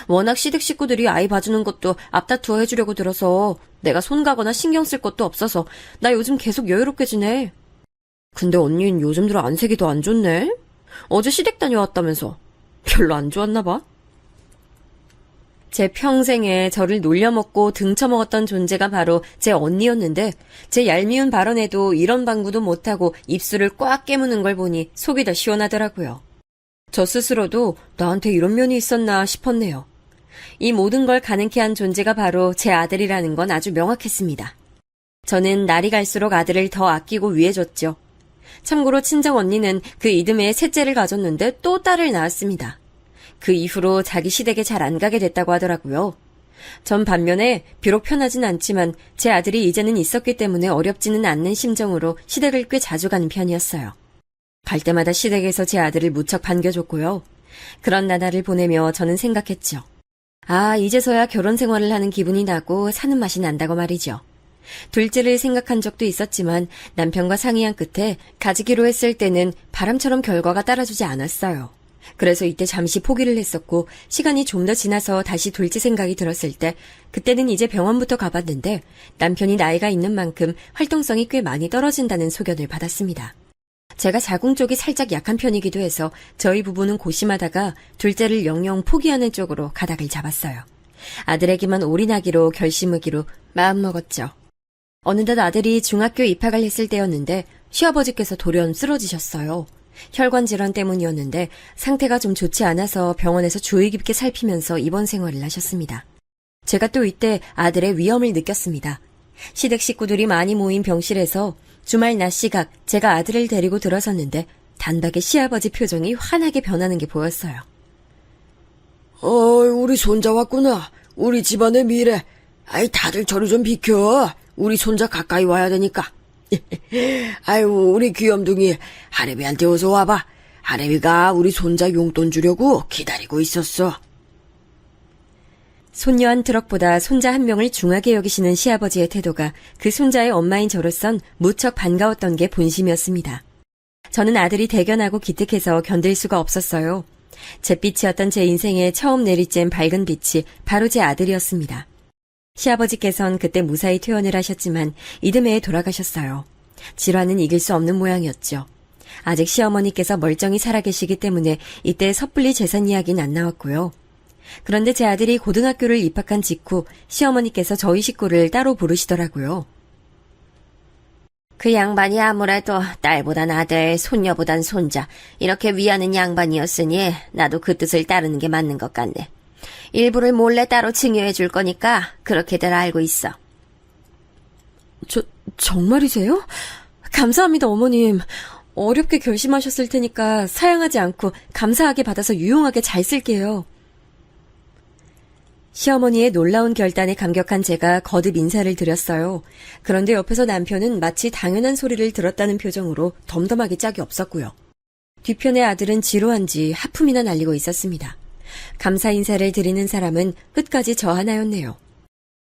워낙 시댁 식구들이 아이 봐주는 것도 앞다투어 해주려고 들어서 내가 손 가거나 신경 쓸 것도 없어서 나 요즘 계속 여유롭게 지내. 근데 언니는 요즘 들어 안색이 더 안 좋네? 어제 시댁 다녀왔다면서. 별로 안 좋았나 봐. 제 평생에 저를 놀려먹고 등쳐먹었던 존재가 바로 제 언니였는데 제 얄미운 발언에도 이런 방구도 못하고 입술을 꽉 깨무는 걸 보니 속이 더 시원하더라고요. 저 스스로도 나한테 이런 면이 있었나 싶었네요. 이 모든 걸 가능케 한 존재가 바로 제 아들이라는 건 아주 명확했습니다. 저는 날이 갈수록 아들을 더 아끼고 위해줬죠. 참고로 친정 언니는 그 이듬해에 셋째를 가졌는데 또 딸을 낳았습니다. 그 이후로 자기 시댁에 잘 안 가게 됐다고 하더라고요. 전 반면에 비록 편하진 않지만 제 아들이 이제는 있었기 때문에 어렵지는 않는 심정으로 시댁을 꽤 자주 가는 편이었어요. 갈 때마다 시댁에서 제 아들을 무척 반겨줬고요. 그런 나날을 보내며 저는 생각했죠. 아, 이제서야 결혼 생활을 하는 기분이 나고 사는 맛이 난다고 말이죠. 둘째를 생각한 적도 있었지만 남편과 상의한 끝에 가지기로 했을 때는 바람처럼 결과가 따라주지 않았어요. 그래서 이때 잠시 포기를 했었고 시간이 좀 더 지나서 다시 둘째 생각이 들었을 때 그때는 이제 병원부터 가봤는데 남편이 나이가 있는 만큼 활동성이 꽤 많이 떨어진다는 소견을 받았습니다. 제가 자궁 쪽이 살짝 약한 편이기도 해서 저희 부부는 고심하다가 둘째를 영영 포기하는 쪽으로 가닥을 잡았어요. 아들에게만 올인하기로 결심하기로 마음먹었죠. 어느덧 아들이 중학교 입학을 했을 때였는데 시아버지께서 돌연 쓰러지셨어요. 혈관 질환 때문이었는데 상태가 좀 좋지 않아서 병원에서 주의 깊게 살피면서 입원 생활을 하셨습니다. 제가 또 이때 아들의 위험을 느꼈습니다. 시댁 식구들이 많이 모인 병실에서 주말 낮 시각 제가 아들을 데리고 들어섰는데 단박에 시아버지 표정이 환하게 변하는 게 보였어요. 우리 손자 왔구나. 우리 집안의 미래. 아이, 다들 저리 좀 비켜. 우리 손자 가까이 와야 되니까. 아유, 우리 귀염둥이 하래비한테 어서 와봐. 하래비가 우리 손자 용돈 주려고 기다리고 있었어. 손녀 한 트럭보다 손자 한 명을 중하게 여기시는 시아버지의 태도가 그 손자의 엄마인 저로선 무척 반가웠던 게 본심이었습니다. 저는 아들이 대견하고 기특해서 견딜 수가 없었어요. 잿빛이었던 제 인생에 처음 내리쬐은 밝은 빛이 바로 제 아들이었습니다. 시아버지께선 그때 무사히 퇴원을 하셨지만 이듬해에 돌아가셨어요. 질환은 이길 수 없는 모양이었죠. 아직 시어머니께서 멀쩡히 살아계시기 때문에 이때 섣불리 재산 이야기는 안 나왔고요. 그런데 제 아들이 고등학교를 입학한 직후 시어머니께서 저희 식구를 따로 부르시더라고요. 그 양반이 아무래도 딸보단 아들, 손녀보단 손자 이렇게 위하는 양반이었으니 나도 그 뜻을 따르는 게 맞는 것 같네. 일부를 몰래 따로 증여해 줄 거니까 그렇게들 알고 있어. 정말이세요? 감사합니다, 어머님. 어렵게 결심하셨을 테니까 사양하지 않고 감사하게 받아서 유용하게 잘 쓸게요. 시어머니의 놀라운 결단에 감격한 제가 거듭 인사를 드렸어요. 그런데 옆에서 남편은 마치 당연한 소리를 들었다는 표정으로 덤덤하기 짝이 없었고요. 뒤편의 아들은 지루한지 하품이나 날리고 있었습니다. 감사 인사를 드리는 사람은 끝까지 저 하나였네요.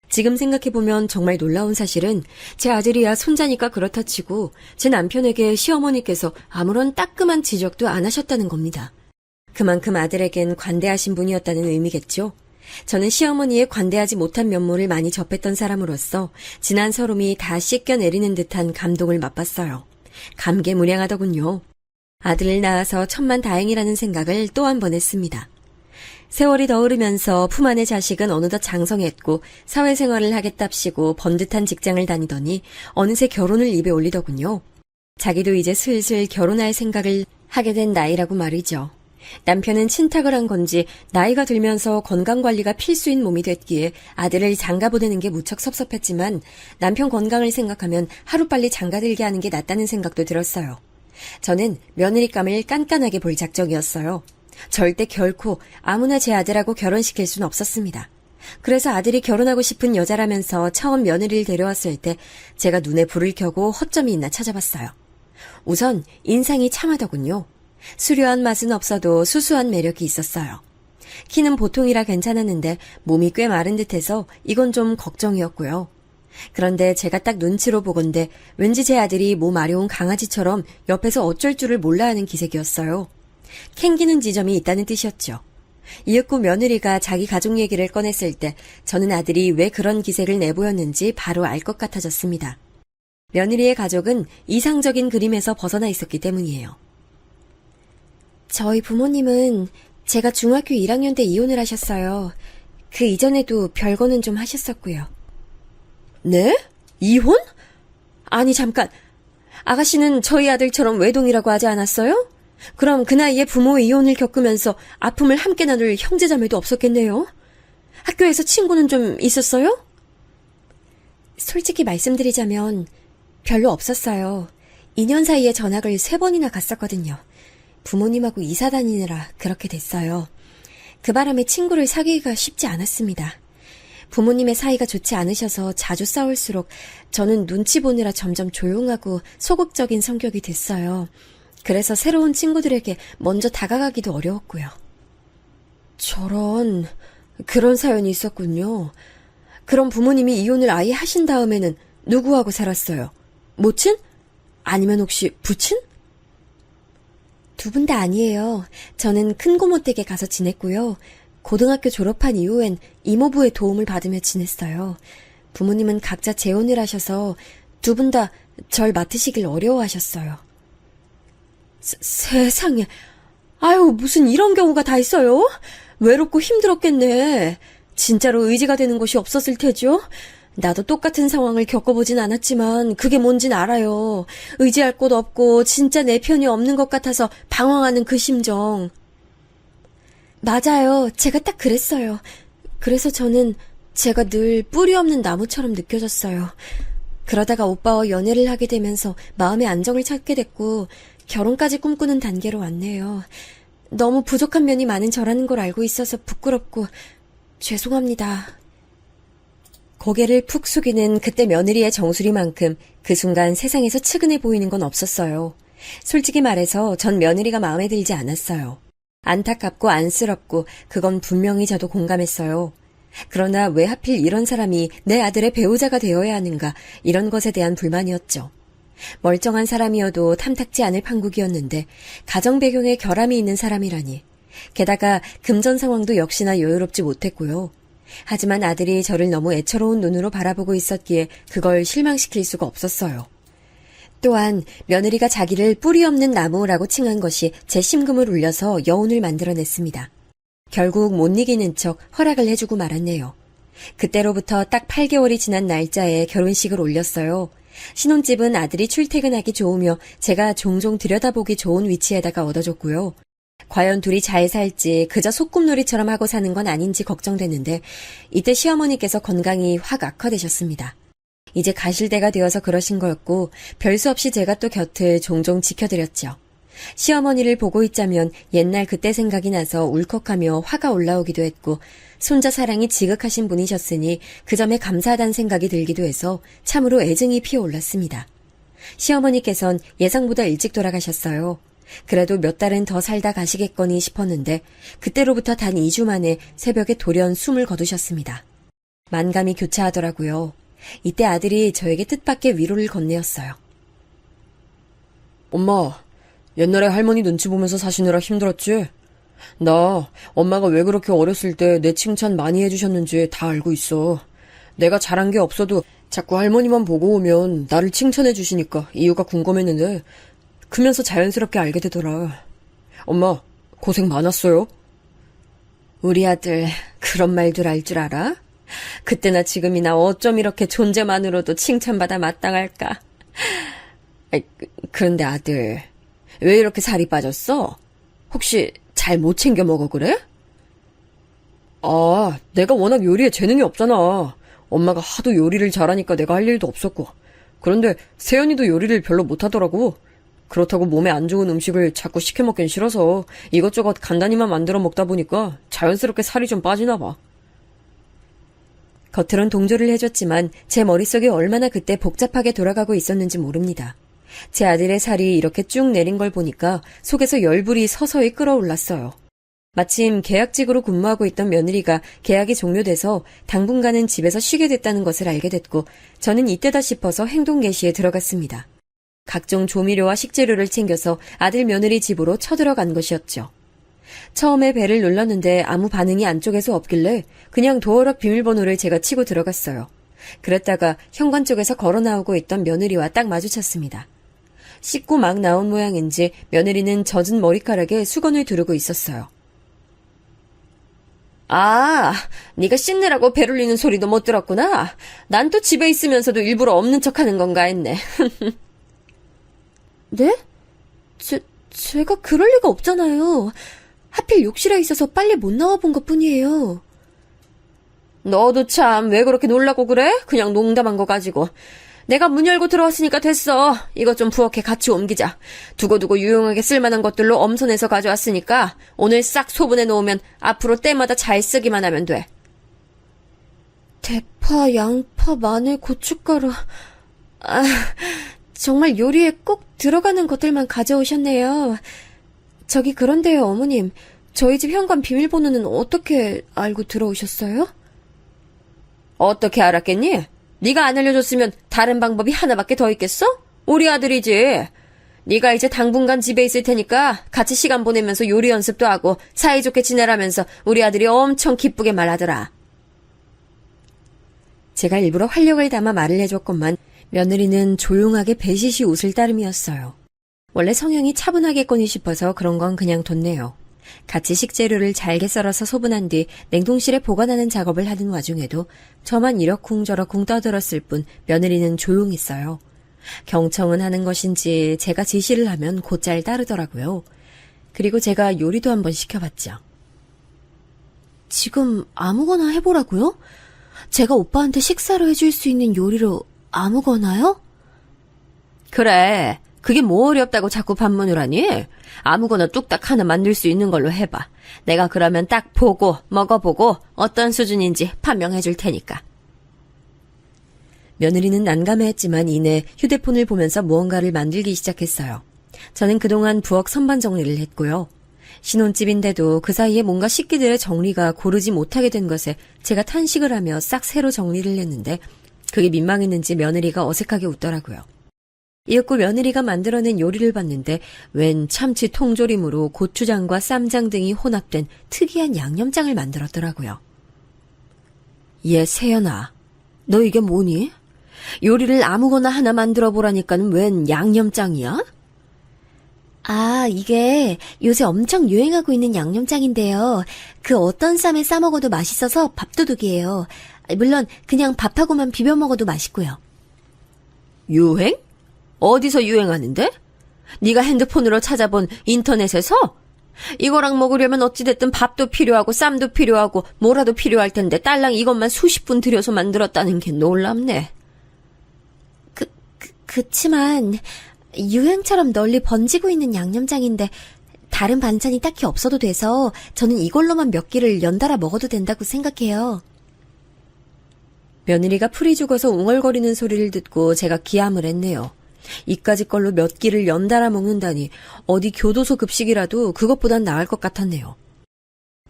지금 생각해보면 정말 놀라운 사실은 제 아들이야 손자니까 그렇다 치고 제 남편에게 시어머니께서 아무런 따끔한 지적도 안 하셨다는 겁니다. 그만큼 아들에겐 관대하신 분이었다는 의미겠죠. 저는 시어머니의 관대하지 못한 면모를 많이 접했던 사람으로서 지난 서름이 다 씻겨내리는 듯한 감동을 맛봤어요. 감개무량하더군요. 아들을 낳아서 천만다행이라는 생각을 또 한 번 했습니다. 세월이 더 흐르면서 품 안의 자식은 어느덧 장성했고 사회생활을 하겠답시고 번듯한 직장을 다니더니 어느새 결혼을 입에 올리더군요. 자기도 이제 슬슬 결혼할 생각을 하게 된 나이라고 말이죠. 남편은 친탁을 한 건지 나이가 들면서 건강관리가 필수인 몸이 됐기에 아들을 장가 보내는 게 무척 섭섭했지만 남편 건강을 생각하면 하루빨리 장가 들게 하는 게 낫다는 생각도 들었어요. 저는 며느리감을 깐깐하게 볼 작정이었어요. 절대 결코 아무나 제 아들하고 결혼시킬 순 없었습니다. 그래서 아들이 결혼하고 싶은 여자라면서 처음 며느리를 데려왔을 때 제가 눈에 불을 켜고 허점이 있나 찾아봤어요. 우선 인상이 참하더군요. 수려한 맛은 없어도 수수한 매력이 있었어요. 키는 보통이라 괜찮았는데 몸이 꽤 마른 듯해서 이건 좀 걱정이었고요. 그런데 제가 딱 눈치로 보건대 왠지 제 아들이 몸 아려운 강아지처럼 옆에서 어쩔 줄을 몰라 하는 기색이었어요. 캥기는 지점이 있다는 뜻이었죠. 이윽고 며느리가 자기 가족 얘기를 꺼냈을 때 저는 아들이 왜 그런 기색을 내보였는지 바로 알 것 같아졌습니다. 며느리의 가족은 이상적인 그림에서 벗어나 있었기 때문이에요. 저희 부모님은 제가 중학교 1학년 때 이혼을 하셨어요. 그 이전에도 별거는 좀 하셨었고요. 네? 이혼? 아니 잠깐, 아가씨는 저희 아들처럼 외동이라고 하지 않았어요? 그럼 그 나이에 부모의 이혼을 겪으면서 아픔을 함께 나눌 형제자매도 없었겠네요? 학교에서 친구는 좀 있었어요? 솔직히 말씀드리자면 별로 없었어요. 2년 사이에 전학을 3번이나 갔었거든요. 부모님하고 이사 다니느라 그렇게 됐어요. 그 바람에 친구를 사귀기가 쉽지 않았습니다. 부모님의 사이가 좋지 않으셔서 자주 싸울수록 저는 눈치 보느라 점점 조용하고 소극적인 성격이 됐어요. 그래서 새로운 친구들에게 먼저 다가가기도 어려웠고요. 저런, 그런 사연이 있었군요. 그럼 부모님이 이혼을 아예 하신 다음에는 누구하고 살았어요? 모친? 아니면 혹시 부친? 두 분 다 아니에요. 저는 큰고모 댁에 가서 지냈고요. 고등학교 졸업한 이후엔 이모부의 도움을 받으며 지냈어요. 부모님은 각자 재혼을 하셔서 두 분 다 절 맡으시길 어려워하셨어요. 세상에, 아유 무슨 이런 경우가 다 있어요? 외롭고 힘들었겠네. 진짜로 의지가 되는 곳이 없었을 테죠? 나도 똑같은 상황을 겪어보진 않았지만 그게 뭔진 알아요. 의지할 곳 없고 진짜 내 편이 없는 것 같아서 방황하는 그 심정. 맞아요. 제가 딱 그랬어요. 그래서 저는 제가 늘 뿌리 없는 나무처럼 느껴졌어요. 그러다가 오빠와 연애를 하게 되면서 마음의 안정을 찾게 됐고 결혼까지 꿈꾸는 단계로 왔네요. 너무 부족한 면이 많은 저라는 걸 알고 있어서 부끄럽고 죄송합니다. 고개를 푹 숙이는 그때 며느리의 정수리만큼 그 순간 세상에서 측은해 보이는 건 없었어요. 솔직히 말해서 전 며느리가 마음에 들지 않았어요. 안타깝고 안쓰럽고 그건 분명히 저도 공감했어요. 그러나 왜 하필 이런 사람이 내 아들의 배우자가 되어야 하는가, 이런 것에 대한 불만이었죠. 멀쩡한 사람이어도 탐탁지 않을 판국이었는데 가정 배경에 결함이 있는 사람이라니. 게다가 금전 상황도 역시나 여유롭지 못했고요. 하지만 아들이 저를 너무 애처로운 눈으로 바라보고 있었기에 그걸 실망시킬 수가 없었어요. 또한 며느리가 자기를 뿌리 없는 나무라고 칭한 것이 제 심금을 울려서 여운을 만들어냈습니다. 결국 못 이기는 척 허락을 해주고 말았네요. 그때로부터 딱 8개월이 지난 날짜에 결혼식을 올렸어요. 신혼집은 아들이 출퇴근하기 좋으며 제가 종종 들여다보기 좋은 위치에다가 얻어줬고요. 과연 둘이 잘 살지 그저 소꿉놀이처럼 하고 사는 건 아닌지 걱정됐는데 이때 시어머니께서 건강이 확 악화되셨습니다. 이제 가실 때가 되어서 그러신 거였고 별 수 없이 제가 또 곁을 종종 지켜드렸죠. 시어머니를 보고 있자면 옛날 그때 생각이 나서 울컥하며 화가 올라오기도 했고 손자 사랑이 지극하신 분이셨으니 그 점에 감사하다는 생각이 들기도 해서 참으로 애증이 피어올랐습니다. 시어머니께선 예상보다 일찍 돌아가셨어요. 그래도 몇 달은 더 살다 가시겠거니 싶었는데 그때로부터 단 2주 만에 새벽에 돌연 숨을 거두셨습니다. 만감이 교차하더라고요. 이때 아들이 저에게 뜻밖의 위로를 건네었어요. 엄마, 옛날에 할머니 눈치 보면서 사시느라 힘들었지? 나 엄마가 왜 그렇게 어렸을 때 내 칭찬 많이 해주셨는지 다 알고 있어. 내가 잘한 게 없어도 자꾸 할머니만 보고 오면 나를 칭찬해 주시니까 이유가 궁금했는데 크면서 자연스럽게 알게 되더라. 엄마, 고생 많았어요. 우리 아들 그런 말들 알 줄 알아? 그때나 지금이나 어쩜 이렇게 존재만으로도 칭찬받아 마땅할까? 그런데 아들, 왜 이렇게 살이 빠졌어? 혹시 잘 못 챙겨 먹어 그래? 아, 내가 워낙 요리에 재능이 없잖아. 엄마가 하도 요리를 잘하니까 내가 할 일도 없었고. 그런데 세연이도 요리를 별로 못하더라고. 그렇다고 몸에 안 좋은 음식을 자꾸 시켜 먹긴 싫어서 이것저것 간단히만 만들어 먹다 보니까 자연스럽게 살이 좀 빠지나 봐. 겉으론 동조를 해줬지만 제 머릿속이 얼마나 그때 복잡하게 돌아가고 있었는지 모릅니다. 제 아들의 살이 이렇게 쭉 내린 걸 보니까 속에서 열불이 서서히 끓어올랐어요. 마침 계약직으로 근무하고 있던 며느리가 계약이 종료돼서 당분간은 집에서 쉬게 됐다는 것을 알게 됐고 저는 이때다 싶어서 행동 개시에 들어갔습니다. 각종 조미료와 식재료를 챙겨서 아들 며느리 집으로 쳐들어간 것이었죠. 처음에 벨을 눌렀는데 아무 반응이 안쪽에서 없길래 그냥 도어락 비밀번호를 제가 치고 들어갔어요. 그랬다가 현관 쪽에서 걸어 나오고 있던 며느리와 딱 마주쳤습니다. 씻고 막 나온 모양인지 며느리는 젖은 머리카락에 수건을 두르고 있었어요. 아, 네가 씻느라고 벨 울리는 소리도 못 들었구나. 난 또 집에 있으면서도 일부러 없는 척하는 건가 했네. 네? 제가 그럴 리가 없잖아요. 하필 욕실에 있어서 빨리 못 나와본 것뿐이에요. 너도 참 왜 그렇게 놀라고 그래? 그냥 농담한 거 가지고. 내가 문 열고 들어왔으니까 됐어. 이것 좀 부엌에 같이 옮기자. 두고두고 유용하게 쓸만한 것들로 엄선해서 가져왔으니까 오늘 싹 소분해 놓으면 앞으로 때마다 잘 쓰기만 하면 돼. 대파, 양파, 마늘, 고춧가루. 아, 정말 요리에 꼭 들어가는 것들만 가져오셨네요. 저기 그런데요, 어머님. 저희 집 현관 비밀번호는 어떻게 알고 들어오셨어요? 어떻게 알았겠니? 네가 안 알려줬으면 다른 방법이 하나밖에 더 있겠어? 우리 아들이지. 네가 이제 당분간 집에 있을 테니까 같이 시간 보내면서 요리 연습도 하고 사이좋게 지내라면서 우리 아들이 엄청 기쁘게 말하더라. 제가 일부러 활력을 담아 말을 해줬건만 며느리는 조용하게 배시시 웃을 따름이었어요. 원래 성향이 차분하겠거니 싶어서 그런 건 그냥 뒀네요. 같이 식재료를 잘게 썰어서 소분한 뒤 냉동실에 보관하는 작업을 하는 와중에도 저만 이러쿵저러쿵 떠들었을 뿐 며느리는 조용했어요. 경청은 하는 것인지 제가 지시를 하면 곧잘 따르더라고요. 그리고 제가 요리도 한번 시켜봤죠. 지금 아무거나 해보라고요? 제가 오빠한테 식사를 해줄 수 있는 요리로 아무거나요? 그래. 그게 뭐 어렵다고 자꾸 반문을 하니? 아무거나 뚝딱 하나 만들 수 있는 걸로 해봐. 내가 그러면 딱 보고 먹어보고 어떤 수준인지 판명해 줄 테니까. 며느리는 난감해했지만 이내 휴대폰을 보면서 무언가를 만들기 시작했어요. 저는 그동안 부엌 선반 정리를 했고요. 신혼집인데도 그 사이에 뭔가 식기들의 정리가 고르지 못하게 된 것에 제가 탄식을 하며 싹 새로 정리를 했는데 그게 민망했는지 며느리가 어색하게 웃더라고요. 이윽고 며느리가 만들어낸 요리를 봤는데 웬 참치 통조림으로 고추장과 쌈장 등이 혼합된 특이한 양념장을 만들었더라고요. 얘 세연아, 너 이게 뭐니? 요리를 아무거나 하나 만들어 보라니까는 웬 양념장이야? 아, 이게 요새 엄청 유행하고 있는 양념장인데요. 그 어떤 쌈에 싸 먹어도 맛있어서 밥도둑이에요. 물론 그냥 밥하고만 비벼 먹어도 맛있고요. 유행? 어디서 유행하는데? 네가 핸드폰으로 찾아본 인터넷에서? 이거랑 먹으려면 어찌됐든 밥도 필요하고 쌈도 필요하고 뭐라도 필요할 텐데 딸랑 이것만 수십 분 들여서 만들었다는 게 놀랍네. 그치만 유행처럼 널리 번지고 있는 양념장인데 다른 반찬이 딱히 없어도 돼서 저는 이걸로만 몇 끼를 연달아 먹어도 된다고 생각해요. 며느리가 풀이 죽어서 웅얼거리는 소리를 듣고 제가 기함을 했네요. 이까짓 걸로 몇 끼를 연달아 먹는다니 어디 교도소 급식이라도 그것보단 나을 것 같았네요.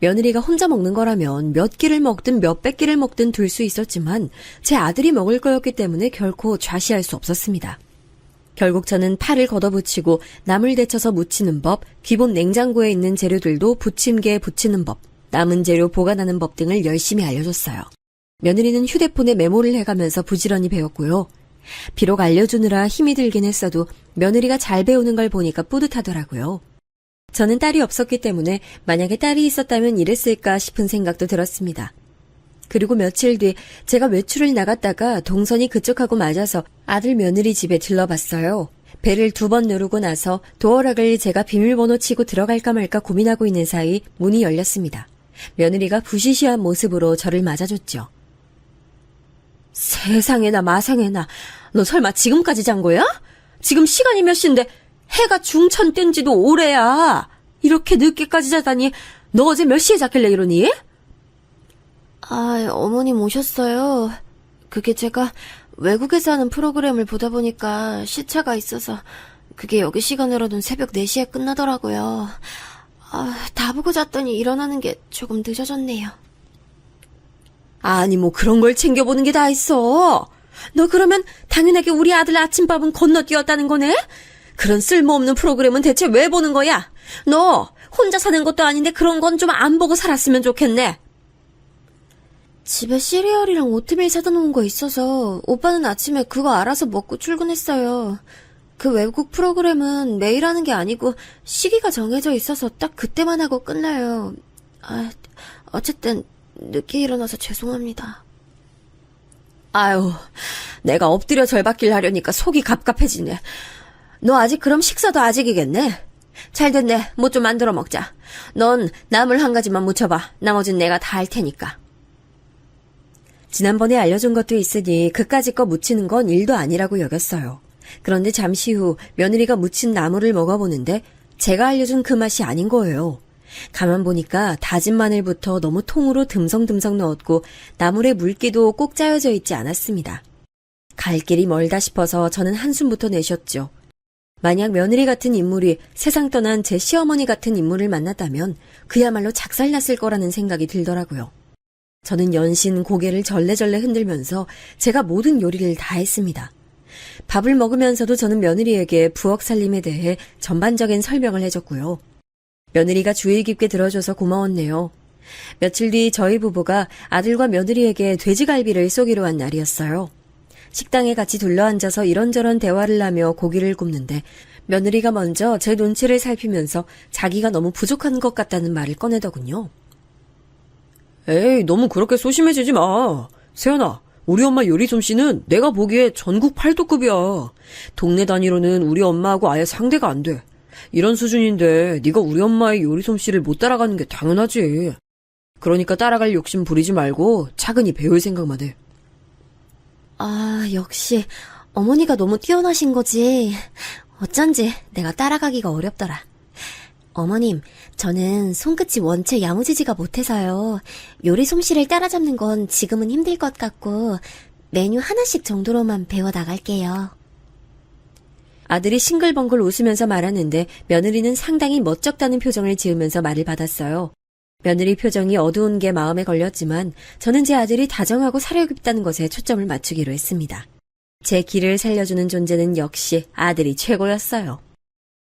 며느리가 혼자 먹는 거라면 몇 끼를 먹든 몇백 끼를 먹든 둘 수 있었지만 제 아들이 먹을 거였기 때문에 결코 좌시할 수 없었습니다. 결국 저는 파를 걷어붙이고 나물 데쳐서 무치는 법, 기본 냉장고에 있는 재료들도 부침개에 부치는 법, 남은 재료 보관하는 법 등을 열심히 알려줬어요. 며느리는 휴대폰에 메모를 해가면서 부지런히 배웠고요. 비록 알려주느라 힘이 들긴 했어도 며느리가 잘 배우는 걸 보니까 뿌듯하더라고요. 저는 딸이 없었기 때문에 만약에 딸이 있었다면 이랬을까 싶은 생각도 들었습니다. 그리고 며칠 뒤 제가 외출을 나갔다가 동선이 그쪽하고 맞아서 아들 며느리 집에 들러봤어요. 배를 2번 누르고 나서 도어락을 제가 비밀번호 치고 들어갈까 말까 고민하고 있는 사이 문이 열렸습니다. 며느리가 부시시한 모습으로 저를 맞아줬죠. 세상에나 마상에나, 너 설마 지금까지 잔 거야? 지금 시간이 몇 시인데 해가 중천 뜬 지도 오래야. 이렇게 늦게까지 자다니 너 어제 몇 시에 잤길래 이러니? 어머님 오셨어요. 그게 제가 외국에서 하는 프로그램을 보다 보니까 시차가 있어서 그게 여기 시간으로는 새벽 4시에 끝나더라고요. 다 보고 잤더니 일어나는 게 조금 늦어졌네요. 아니 뭐 그런 걸 챙겨보는 게 다 있어. 너 그러면 당연하게 우리 아들 아침밥은 건너뛰었다는 거네? 그런 쓸모없는 프로그램은 대체 왜 보는 거야? 너 혼자 사는 것도 아닌데 그런 건 좀 안 보고 살았으면 좋겠네. 집에 시리얼이랑 오트밀 사다 놓은 거 있어서 오빠는 아침에 그거 알아서 먹고 출근했어요. 그 외국 프로그램은 매일 하는 게 아니고 시기가 정해져 있어서 딱 그때만 하고 끝나요. 어쨌든 늦게 일어나서 죄송합니다. 아유, 내가 엎드려 절받길 하려니까 속이 갑갑해지네. 너 아직 그럼 식사도 아직이겠네? 잘 됐네. 뭐 좀 만들어 먹자. 넌 나물 한 가지만 무쳐봐. 나머진 내가 다 할 테니까. 지난번에 알려준 것도 있으니 그까짓 거 무치는 건 일도 아니라고 여겼어요. 그런데 잠시 후 며느리가 무친 나물을 먹어보는데 제가 알려준 그 맛이 아닌 거예요. 가만 보니까 다진 마늘부터 너무 통으로 듬성듬성 넣었고 나물에 물기도 꼭 짜여져 있지 않았습니다. 갈 길이 멀다 싶어서 저는 한숨부터 내쉬었죠. 만약 며느리 같은 인물이 세상 떠난 제 시어머니 같은 인물을 만났다면 그야말로 작살났을 거라는 생각이 들더라고요. 저는 연신 고개를 절레절레 흔들면서 제가 모든 요리를 다 했습니다. 밥을 먹으면서도 저는 며느리에게 부엌 살림에 대해 전반적인 설명을 해줬고요. 며느리가 주의 깊게 들어줘서 고마웠네요. 며칠 뒤 저희 부부가 아들과 며느리에게 돼지갈비를 쏘기로 한 날이었어요. 식당에 같이 둘러앉아서 이런저런 대화를 하며 고기를 굽는데 며느리가 먼저 제 눈치를 살피면서 자기가 너무 부족한 것 같다는 말을 꺼내더군요. 에이, 너무 그렇게 소심해지지 마. 세연아, 우리 엄마 요리 솜씨는 내가 보기에 전국 8도급이야. 동네 단위로는 우리 엄마하고 아예 상대가 안 돼. 이런 수준인데 네가 우리 엄마의 요리 솜씨를 못 따라가는 게 당연하지. 그러니까 따라갈 욕심 부리지 말고 차근히 배울 생각만 해. 역시 어머니가 너무 뛰어나신 거지. 어쩐지 내가 따라가기가 어렵더라. 어머님, 저는 손끝이 원체 야무지지가 못해서요. 요리 솜씨를 따라잡는 건 지금은 힘들 것 같고 메뉴 하나씩 정도로만 배워 나갈게요. 아들이 싱글벙글 웃으면서 말하는데 며느리는 상당히 멋쩍다는 표정을 지으면서 말을 받았어요. 며느리 표정이 어두운 게 마음에 걸렸지만 저는 제 아들이 다정하고 사려 깊다는 것에 초점을 맞추기로 했습니다. 제 길을 살려주는 존재는 역시 아들이 최고였어요.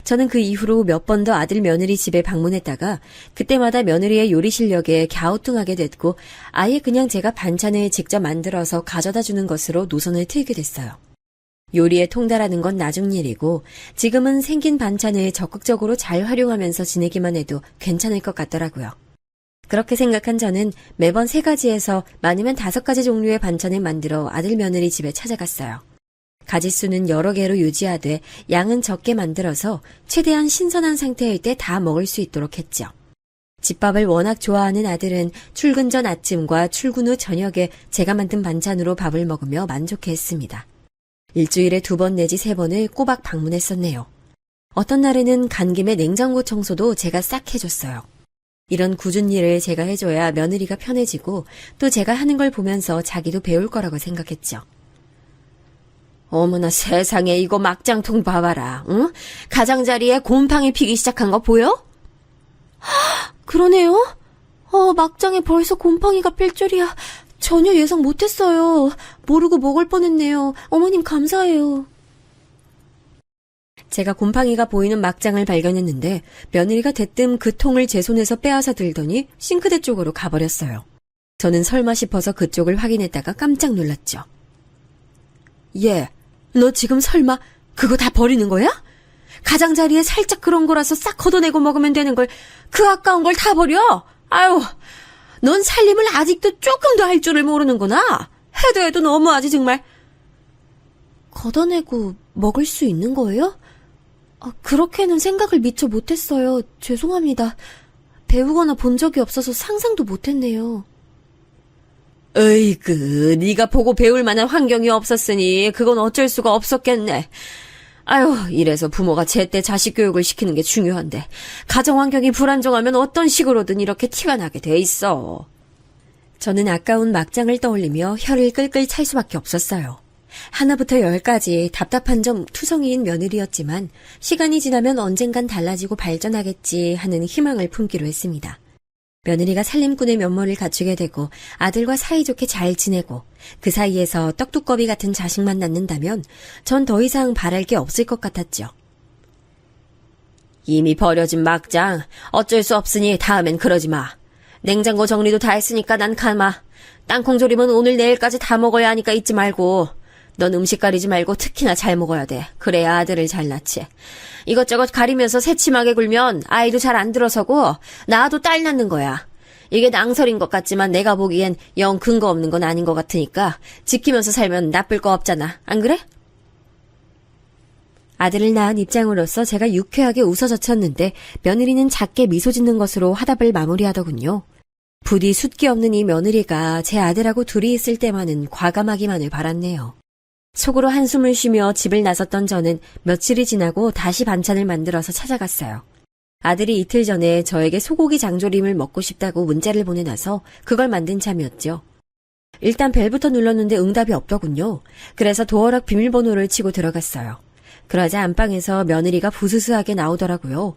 저는 그 이후로 몇 번 더 아들 며느리 집에 방문했다가 그때마다 며느리의 요리 실력에 갸우뚱하게 됐고 아예 그냥 제가 반찬을 직접 만들어서 가져다 주는 것으로 노선을 틀게 됐어요. 요리에 통달하는 건 나중 일이고 지금은 생긴 반찬을 적극적으로 잘 활용하면서 지내기만 해도 괜찮을 것 같더라고요. 그렇게 생각한 저는 매번 3가지에서 많으면 5가지 종류의 반찬을 만들어 아들 며느리 집에 찾아갔어요. 가짓수는 여러 개로 유지하되 양은 적게 만들어서 최대한 신선한 상태일 때 다 먹을 수 있도록 했죠. 집밥을 워낙 좋아하는 아들은 출근 전 아침과 출근 후 저녁에 제가 만든 반찬으로 밥을 먹으며 만족해했습니다. 일주일에 2번 내지 3번을 꼬박 방문했었네요. 어떤 날에는 간 김에 냉장고 청소도 제가 싹 해줬어요. 이런 굳은 일을 제가 해줘야 며느리가 편해지고 또 제가 하는 걸 보면서 자기도 배울 거라고 생각했죠. 어머나 세상에 이거 막장통 봐봐라. 응? 가장자리에 곰팡이 피기 시작한 거 보여? 그러네요. 막장에 벌써 곰팡이가 필 줄이야. 전혀 예상 못했어요. 모르고 먹을 뻔했네요. 어머님 감사해요. 제가 곰팡이가 보이는 막장을 발견했는데 며느리가 대뜸 그 통을 제 손에서 빼앗아 들더니 싱크대 쪽으로 가버렸어요. 저는 설마 싶어서 그쪽을 확인했다가 깜짝 놀랐죠. 얘, 너 지금 설마 그거 다 버리는 거야? 가장자리에 살짝 그런 거라서 싹 걷어내고 먹으면 되는 걸 그 아까운 걸 다 버려? 아유, 넌 살림을 아직도 조금도 할 줄을 모르는구나. 해도 너무하지 정말. 걷어내고 먹을 수 있는 거예요? 그렇게는 생각을 미처 못했어요. 죄송합니다. 배우거나 본 적이 없어서 상상도 못했네요. 으이그, 네가 보고 배울 만한 환경이 없었으니 그건 어쩔 수가 없었겠네. 아유, 이래서 부모가 제때 자식 교육을 시키는 게 중요한데 가정 환경이 불안정하면 어떤 식으로든 이렇게 티가 나게 돼 있어. 저는 아까운 막장을 떠올리며 혀를 끌끌 찰 수밖에 없었어요. 하나부터 10까지 답답한 점 투성이인 며느리였지만 시간이 지나면 언젠간 달라지고 발전하겠지 하는 희망을 품기로 했습니다. 며느리가 살림꾼의 면모를 갖추게 되고 아들과 사이좋게 잘 지내고 그 사이에서 떡두꺼비 같은 자식만 낳는다면 전 더 이상 바랄 게 없을 것 같았죠. 이미 버려진 막장 어쩔 수 없으니 다음엔 그러지 마. 냉장고 정리도 다 했으니까 난 가마. 땅콩조림은 오늘 내일까지 다 먹어야 하니까 잊지 말고. 넌 음식 가리지 말고 특히나 잘 먹어야 돼. 그래야 아들을 잘 낳지. 이것저것 가리면서 새침하게 굴면 아이도 잘 안 들어서고 낳아도 딸 낳는 거야. 이게 낭설인 것 같지만 내가 보기엔 영 근거 없는 건 아닌 것 같으니까 지키면서 살면 나쁠 거 없잖아. 안 그래? 아들을 낳은 입장으로서 제가 유쾌하게 웃어젖혔는데 며느리는 작게 미소 짓는 것으로 화답을 마무리하더군요. 부디 숫기 없는 이 며느리가 제 아들하고 둘이 있을 때만은 과감하기만을 바랐네요. 속으로 한숨을 쉬며 집을 나섰던 저는 며칠이 지나고 다시 반찬을 만들어서 찾아갔어요. 아들이 이틀 전에 저에게 소고기 장조림을 먹고 싶다고 문자를 보내놔서 그걸 만든 참이었죠. 일단 벨부터 눌렀는데 응답이 없더군요. 그래서 도어락 비밀번호를 치고 들어갔어요. 그러자 안방에서 며느리가 부스스하게 나오더라고요.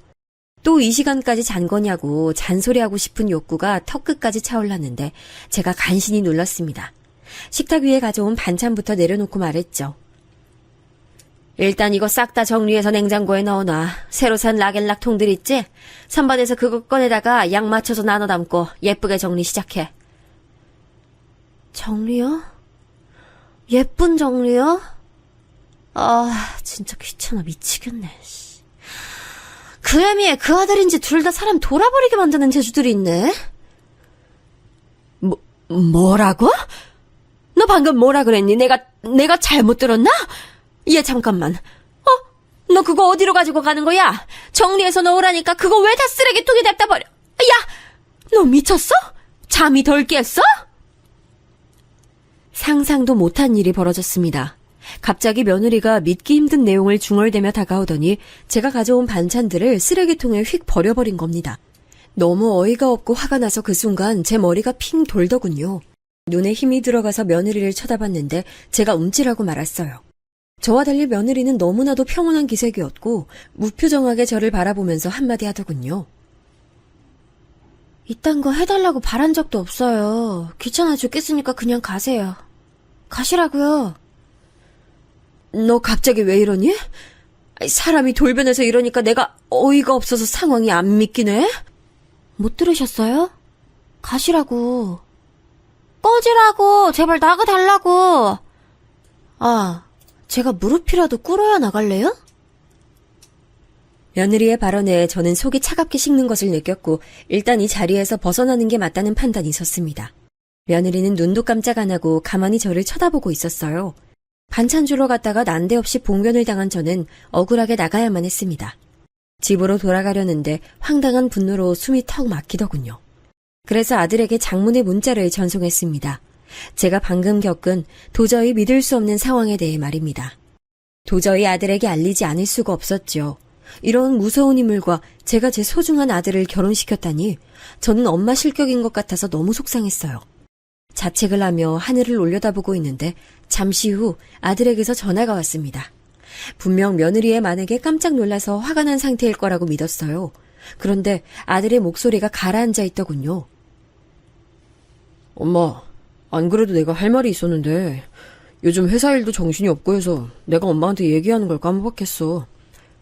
또 이 시간까지 잔 거냐고 잔소리하고 싶은 욕구가 턱끝까지 차올랐는데 제가 간신히 눌렀습니다. 식탁 위에 가져온 반찬부터 내려놓고 말했죠. 일단 이거 싹 다 정리해서 냉장고에 넣어놔. 새로 산 락앤락 통들 있지? 선반에서 그거 꺼내다가 양 맞춰서 나눠 담고 예쁘게 정리 시작해. 정리요? 예쁜 정리요? 진짜 귀찮아 미치겠네. 그 애미에 그 아들인지 둘 다 사람 돌아버리게 만드는 재주들이 있네. 뭐라고? 너 방금 뭐라 그랬니? 내가 잘못 들었나? 얘 잠깐만. 너 그거 어디로 가지고 가는 거야? 정리해서 넣으라니까 그거 왜 다 쓰레기통에 냅다 버려? 야! 너 미쳤어? 잠이 덜 깼어? 상상도 못한 일이 벌어졌습니다. 갑자기 며느리가 믿기 힘든 내용을 중얼대며 다가오더니 제가 가져온 반찬들을 쓰레기통에 휙 버려버린 겁니다. 너무 어이가 없고 화가 나서 그 순간 제 머리가 핑 돌더군요. 눈에 힘이 들어가서 며느리를 쳐다봤는데 제가 움찔하고 말았어요. 저와 달리 며느리는 너무나도 평온한 기색이었고 무표정하게 저를 바라보면서 한마디 하더군요. 이딴 거 해달라고 바란 적도 없어요. 귀찮아 죽겠으니까 그냥 가세요. 가시라고요. 너 갑자기 왜 이러니? 사람이 돌변해서 이러니까 내가 어이가 없어서 상황이 안 믿기네? 못 들으셨어요? 가시라고. 꺼지라고. 제발 나가달라고. 제가 무릎이라도 꿇어야 나갈래요? 며느리의 발언에 저는 속이 차갑게 식는 것을 느꼈고 일단 이 자리에서 벗어나는 게 맞다는 판단이 섰습니다. 며느리는 눈도 깜짝 안 하고 가만히 저를 쳐다보고 있었어요. 반찬 주러 갔다가 난데없이 봉변을 당한 저는 억울하게 나가야만 했습니다. 집으로 돌아가려는데 황당한 분노로 숨이 턱 막히더군요. 그래서 아들에게 장문의 문자를 전송했습니다. 제가 방금 겪은 도저히 믿을 수 없는 상황에 대해 말입니다. 도저히 아들에게 알리지 않을 수가 없었죠. 이런 무서운 인물과 제가 제 소중한 아들을 결혼시켰다니 저는 엄마 실격인 것 같아서 너무 속상했어요. 자책을 하며 하늘을 올려다보고 있는데 잠시 후 아들에게서 전화가 왔습니다. 분명 며느리의 만행에 깜짝 놀라서 화가 난 상태일 거라고 믿었어요. 그런데 아들의 목소리가 가라앉아 있더군요. 엄마, 안 그래도 내가 할 말이 있었는데 요즘 회사 일도 정신이 없고 해서 내가 엄마한테 얘기하는 걸 까먹었겠어.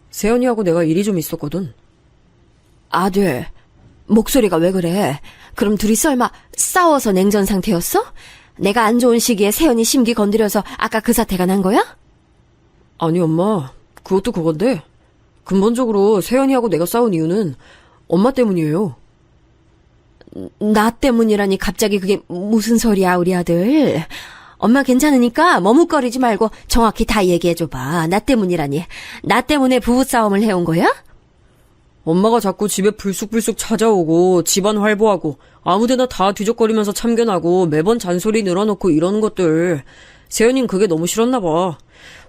세연이하고 내가 일이 좀 있었거든. 아들, 목소리가 왜 그래? 그럼 둘이 설마 싸워서 냉전 상태였어? 내가 안 좋은 시기에 세연이 심기 건드려서 아까 그 사태가 난 거야? 아니 엄마, 그것도 그건데 근본적으로 세연이하고 내가 싸운 이유는 엄마 때문이에요. 나 때문이라니 갑자기 그게 무슨 소리야, 우리 아들. 엄마 괜찮으니까 머뭇거리지 말고 정확히 다 얘기해줘봐. 나 때문이라니. 나 때문에 부부싸움을 해온 거야? 엄마가 자꾸 집에 불쑥불쑥 찾아오고 집안 활보하고 아무데나 다 뒤적거리면서 참견하고 매번 잔소리 늘어놓고 이러는 것들, 세연이는 그게 너무 싫었나 봐.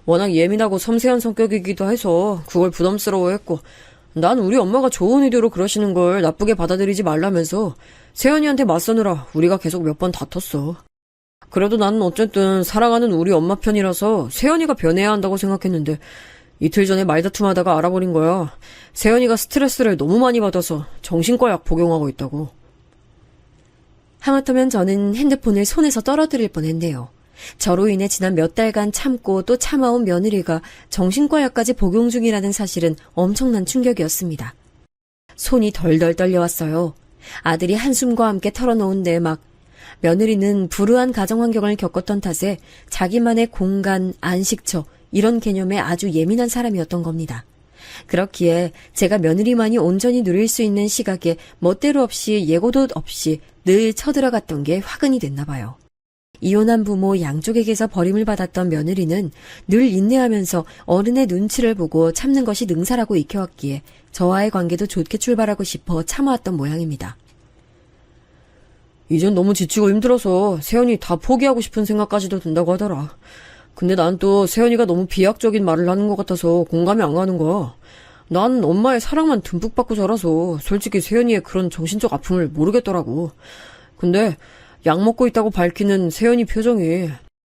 워낙 예민하고 섬세한 성격이기도 해서 그걸 부담스러워했고, 난 우리 엄마가 좋은 의도로 그러시는 걸 나쁘게 받아들이지 말라면서 세연이한테 맞서느라 우리가 계속 몇 번 다퉜어. 그래도 나는 어쨌든 사랑하는 우리 엄마 편이라서 세연이가 변해야 한다고 생각했는데 이틀 전에 말다툼하다가 알아버린 거야. 세연이가 스트레스를 너무 많이 받아서 정신과 약 복용하고 있다고. 하마터면 저는 핸드폰을 손에서 떨어뜨릴 뻔했네요. 저로 인해 지난 몇 달간 참고 또 참아온 며느리가 정신과 약까지 복용 중이라는 사실은 엄청난 충격이었습니다. 손이 덜덜 떨려왔어요. 아들이 한숨과 함께 털어놓은 내막. 며느리는 불우한 가정 환경을 겪었던 탓에 자기만의 공간, 안식처 이런 개념에 아주 예민한 사람이었던 겁니다. 그렇기에 제가 며느리만이 온전히 누릴 수 있는 시각에 멋대로 없이 예고도 없이 늘 쳐들어갔던 게 화근이 됐나 봐요. 이혼한 부모 양쪽에게서 버림을 받았던 며느리는 늘 인내하면서 어른의 눈치를 보고 참는 것이 능사라고 익혀왔기에 저와의 관계도 좋게 출발하고 싶어 참아왔던 모양입니다. 이젠 너무 지치고 힘들어서 세연이 다 포기하고 싶은 생각까지도 든다고 하더라. 근데 난 또 세연이가 너무 비약적인 말을 하는 것 같아서 공감이 안 가는 거야. 난 엄마의 사랑만 듬뿍 받고 자라서 솔직히 세연이의 그런 정신적 아픔을 모르겠더라고. 근데 약 먹고 있다고 밝히는 세연이 표정이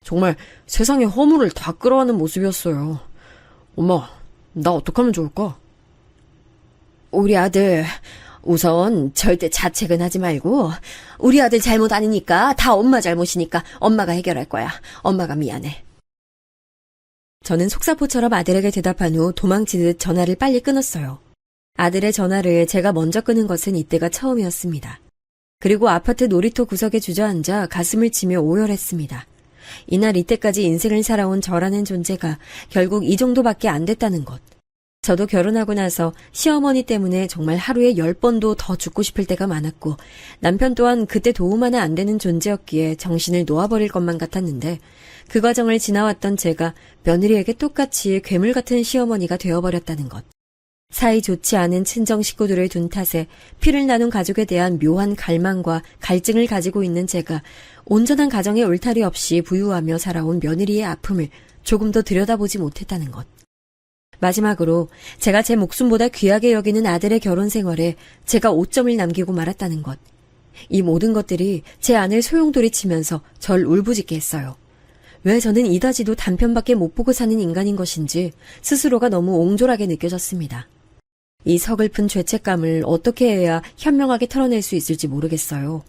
정말 세상의 허물을 다 끌어안는 모습이었어요. 엄마, 나 어떡하면 좋을까? 우리 아들, 우선 절대 자책은 하지 말고 우리 아들 잘못 아니니까 다 엄마 잘못이니까 엄마가 해결할 거야. 엄마가 미안해. 저는 속사포처럼 아들에게 대답한 후 도망치듯 전화를 빨리 끊었어요. 아들의 전화를 제가 먼저 끊은 것은 이때가 처음이었습니다. 그리고 아파트 놀이터 구석에 주저앉아 가슴을 치며 오열했습니다. 이날 이때까지 인생을 살아온 저라는 존재가 결국 이 정도밖에 안 됐다는 것. 저도 결혼하고 나서 시어머니 때문에 정말 하루에 10번도 더 죽고 싶을 때가 많았고 남편 또한 그때 도움 하나 안 되는 존재였기에 정신을 놓아버릴 것만 같았는데 그 과정을 지나왔던 제가 며느리에게 똑같이 괴물 같은 시어머니가 되어버렸다는 것. 사이 좋지 않은 친정 식구들을 둔 탓에 피를 나눈 가족에 대한 묘한 갈망과 갈증을 가지고 있는 제가 온전한 가정의 울타리 없이 부유하며 살아온 며느리의 아픔을 조금 더 들여다보지 못했다는 것. 마지막으로 제가 제 목숨보다 귀하게 여기는 아들의 결혼 생활에 제가 오점을 남기고 말았다는 것. 이 모든 것들이 제 안을 소용돌이치면서 절 울부짖게 했어요. 왜 저는 이다지도 단편밖에 못 보고 사는 인간인 것인지 스스로가 너무 옹졸하게 느껴졌습니다. 이 서글픈 죄책감을 어떻게 해야 현명하게 털어낼 수 있을지 모르겠어요.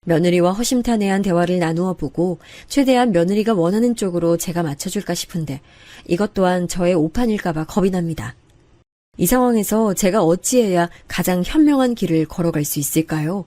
며느리와 허심탄회한 대화를 나누어 보고 최대한 며느리가 원하는 쪽으로 제가 맞춰줄까 싶은데 이것 또한 저의 오판일까봐 겁이 납니다. 이 상황에서 제가 어찌해야 가장 현명한 길을 걸어갈 수 있을까요?